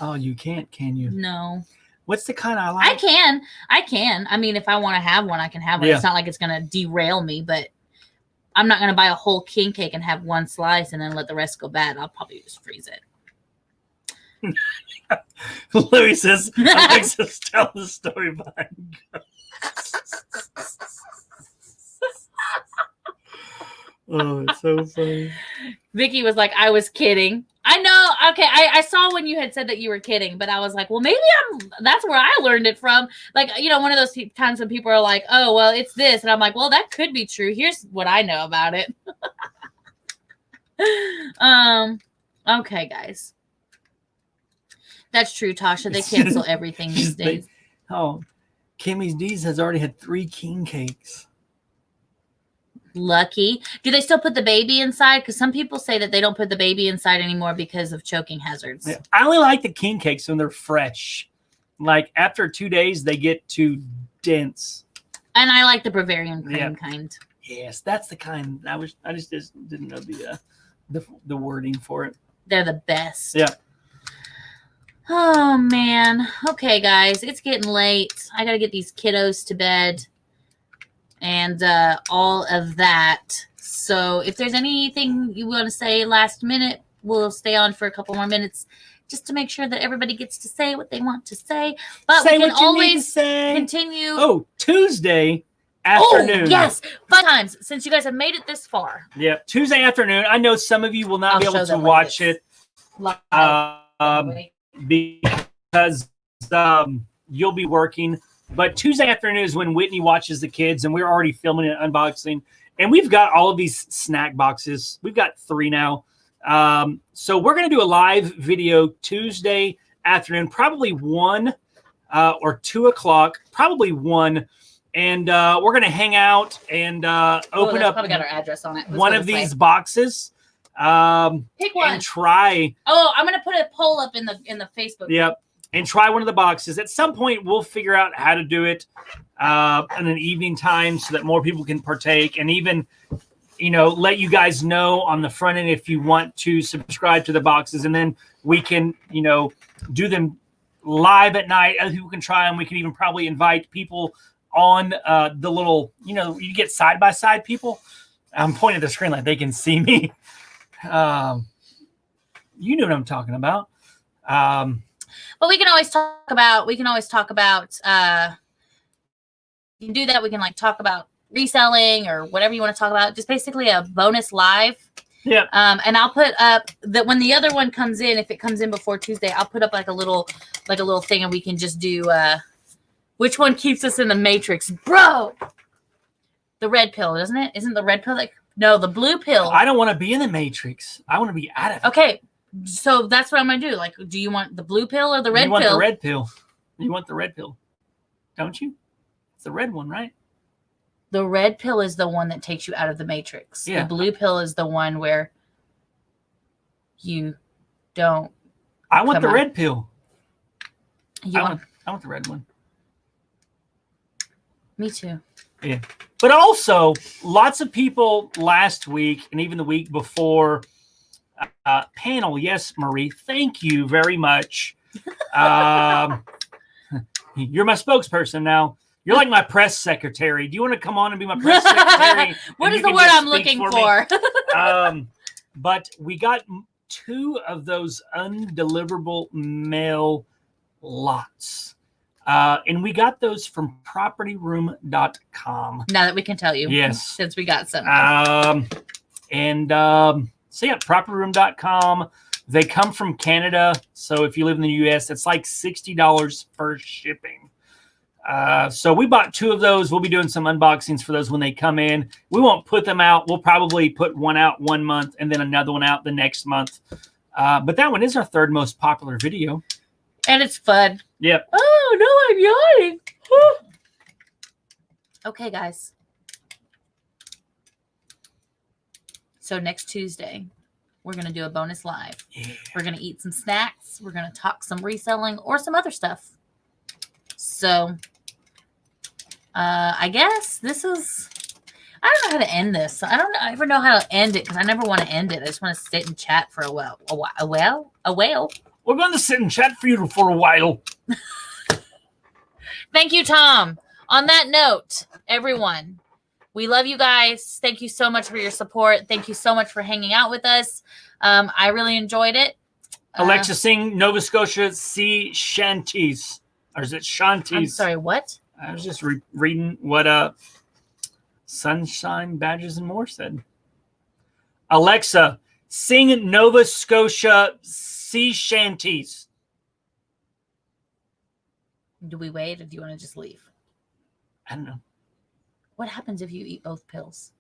Oh, you can't, can you? No. What's the kind I like? I can. I mean, if I want to have one, I can have one. Yeah. It's not like it's going to derail me, but I'm not going to buy a whole king cake and have one slice and then let the rest go bad. I'll probably just freeze it. Louis says, Alexis, tell the story behind Oh, it's so funny. Vicky was like, I was kidding. I know. Okay. I saw when you had said that you were kidding, but I was like, well, maybe that's where I learned it from. Like, one of those times when people are like, oh, well, it's this. And I'm like, well, that could be true. Here's what I know about it. Okay, guys. That's true, Tasha. They cancel everything these days. Kimmy's D's has already had 3 king cakes. Lucky. Do they still put the baby inside? Because some people say that they don't put the baby inside anymore because of choking hazards. Yeah, I only like the king cakes when they're fresh. Like after 2 days, they get too dense. And I like the Bavarian cream kind. Yes, that's the kind. I just didn't know the wording for it. They're the best. Yeah. Oh man. Okay, guys, it's getting late. I gotta get these kiddos to bed. And all of that. So if there's anything you want to say last minute, we'll stay on for a couple more minutes just to make sure that everybody gets to say what they want to say. But we can always continue. Oh, Tuesday afternoon. Oh, yes. Fun times since you guys have made it this far. Yeah. Tuesday afternoon. I know some of you will not be able to watch it because you'll be working. But Tuesday afternoon is when Whitney watches the kids, and we're already filming an unboxing. And we've got all of these snack boxes. We've got 3 now. So we're going to do a live video Tuesday afternoon, probably 1 or 2 o'clock, probably 1. And we're going to hang out and open up. Probably got our address on it. One of these boxes. Pick one. And try. Oh, I'm going to put a poll up in the Facebook. Yep. And try one of the boxes. At some point, we'll figure out how to do it in an evening time so that more people can partake, and even, let you guys know on the front end if you want to subscribe to the boxes, and then we can, do them live at night. Other people can try them. We can even probably invite people on the little, you get side-by-side people. I'm pointing at the screen like they can see me. You know what I'm talking about. But we can always talk about. You can do that. We can like talk about reselling or whatever you want to talk about. Just basically a bonus live. Yeah. And I'll put up that when the other one comes in, if it comes in before Tuesday, I'll put up like a little thing, and we can just do which one keeps us in the matrix, bro. The red pill, doesn't it? Isn't the red pill like no, the blue pill? I don't want to be in the matrix. I want to be out of it. Okay, so that's what I'm gonna do. Like, do you want the blue pill or the red pill? You want the red pill. You want the red pill, don't you? It's the red one, right? The red pill is the one that takes you out of the matrix. Yeah. The blue pill is the one where you don't. I want the red pill. I want the red one. Me too. Yeah. But also, lots of people last week and even the week before panel. Yes, Marie, thank you very much. You're my spokesperson now. You're like my press secretary. Do you want to come on and be my press secretary? What is the word I'm looking for? But we got 2 of those undeliverable mail lots. And we got those from propertyroom.com. Now that we can tell you. Yes. Since we got some. So yeah, propertyroom.com. They come from Canada. So if you live in the US, it's like $60 for shipping. So we bought 2 of those. We'll be doing some unboxings for those when they come in. We won't put them out. We'll probably put one out one month and then another one out the next month. But that one is our 3rd most popular video. And it's fun. Yep. Oh, no, I'm yawning. Okay, guys. So next Tuesday, we're going to do a bonus live. Yeah. We're going to eat some snacks. We're going to talk some reselling or some other stuff. So I guess this is, I don't know how to end this. I don't ever know how to end it because I never want to end it. I just want to sit and chat for a while. We're going to sit and chat for you for a while. Thank you, Tom. On that note, everyone, we love you guys. Thank you so much for your support. Thank you so much for hanging out with us. I really enjoyed it. Alexa, sing Nova Scotia sea shanties. Or is it shanties? I'm sorry, what? I was just reading what Sunshine Badges and More said. Alexa, sing Nova Scotia sea shanties. Do we wait or do you want to just leave? I don't know. What happens if you eat both pills?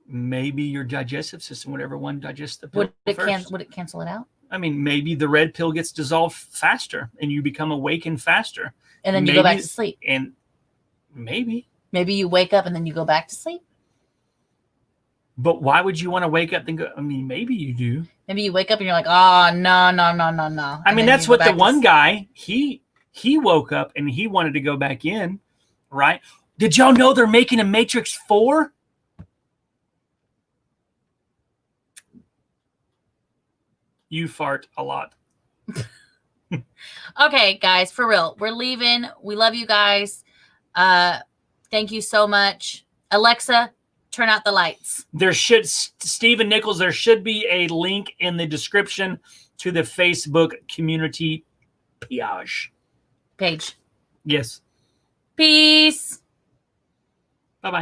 Maybe your digestive system, whatever one digests the pill first. Would it cancel it out? I mean, maybe the red pill gets dissolved faster and you become awakened faster. And then you go back to sleep. And maybe you wake up and then you go back to sleep. But why would you want to wake up and go? I mean, maybe you do. Maybe you wake up and you're like, oh, no. I mean, that's what the one guy, he woke up and he wanted to go back in, right? Did y'all know they're making a Matrix 4? You fart a lot. Okay, guys, for real. We're leaving. We love you guys. Thank you so much. Alexa, turn out the lights. Stephen Nichols, there should be a link in the description to the Facebook community page. Page. Yes. Peace.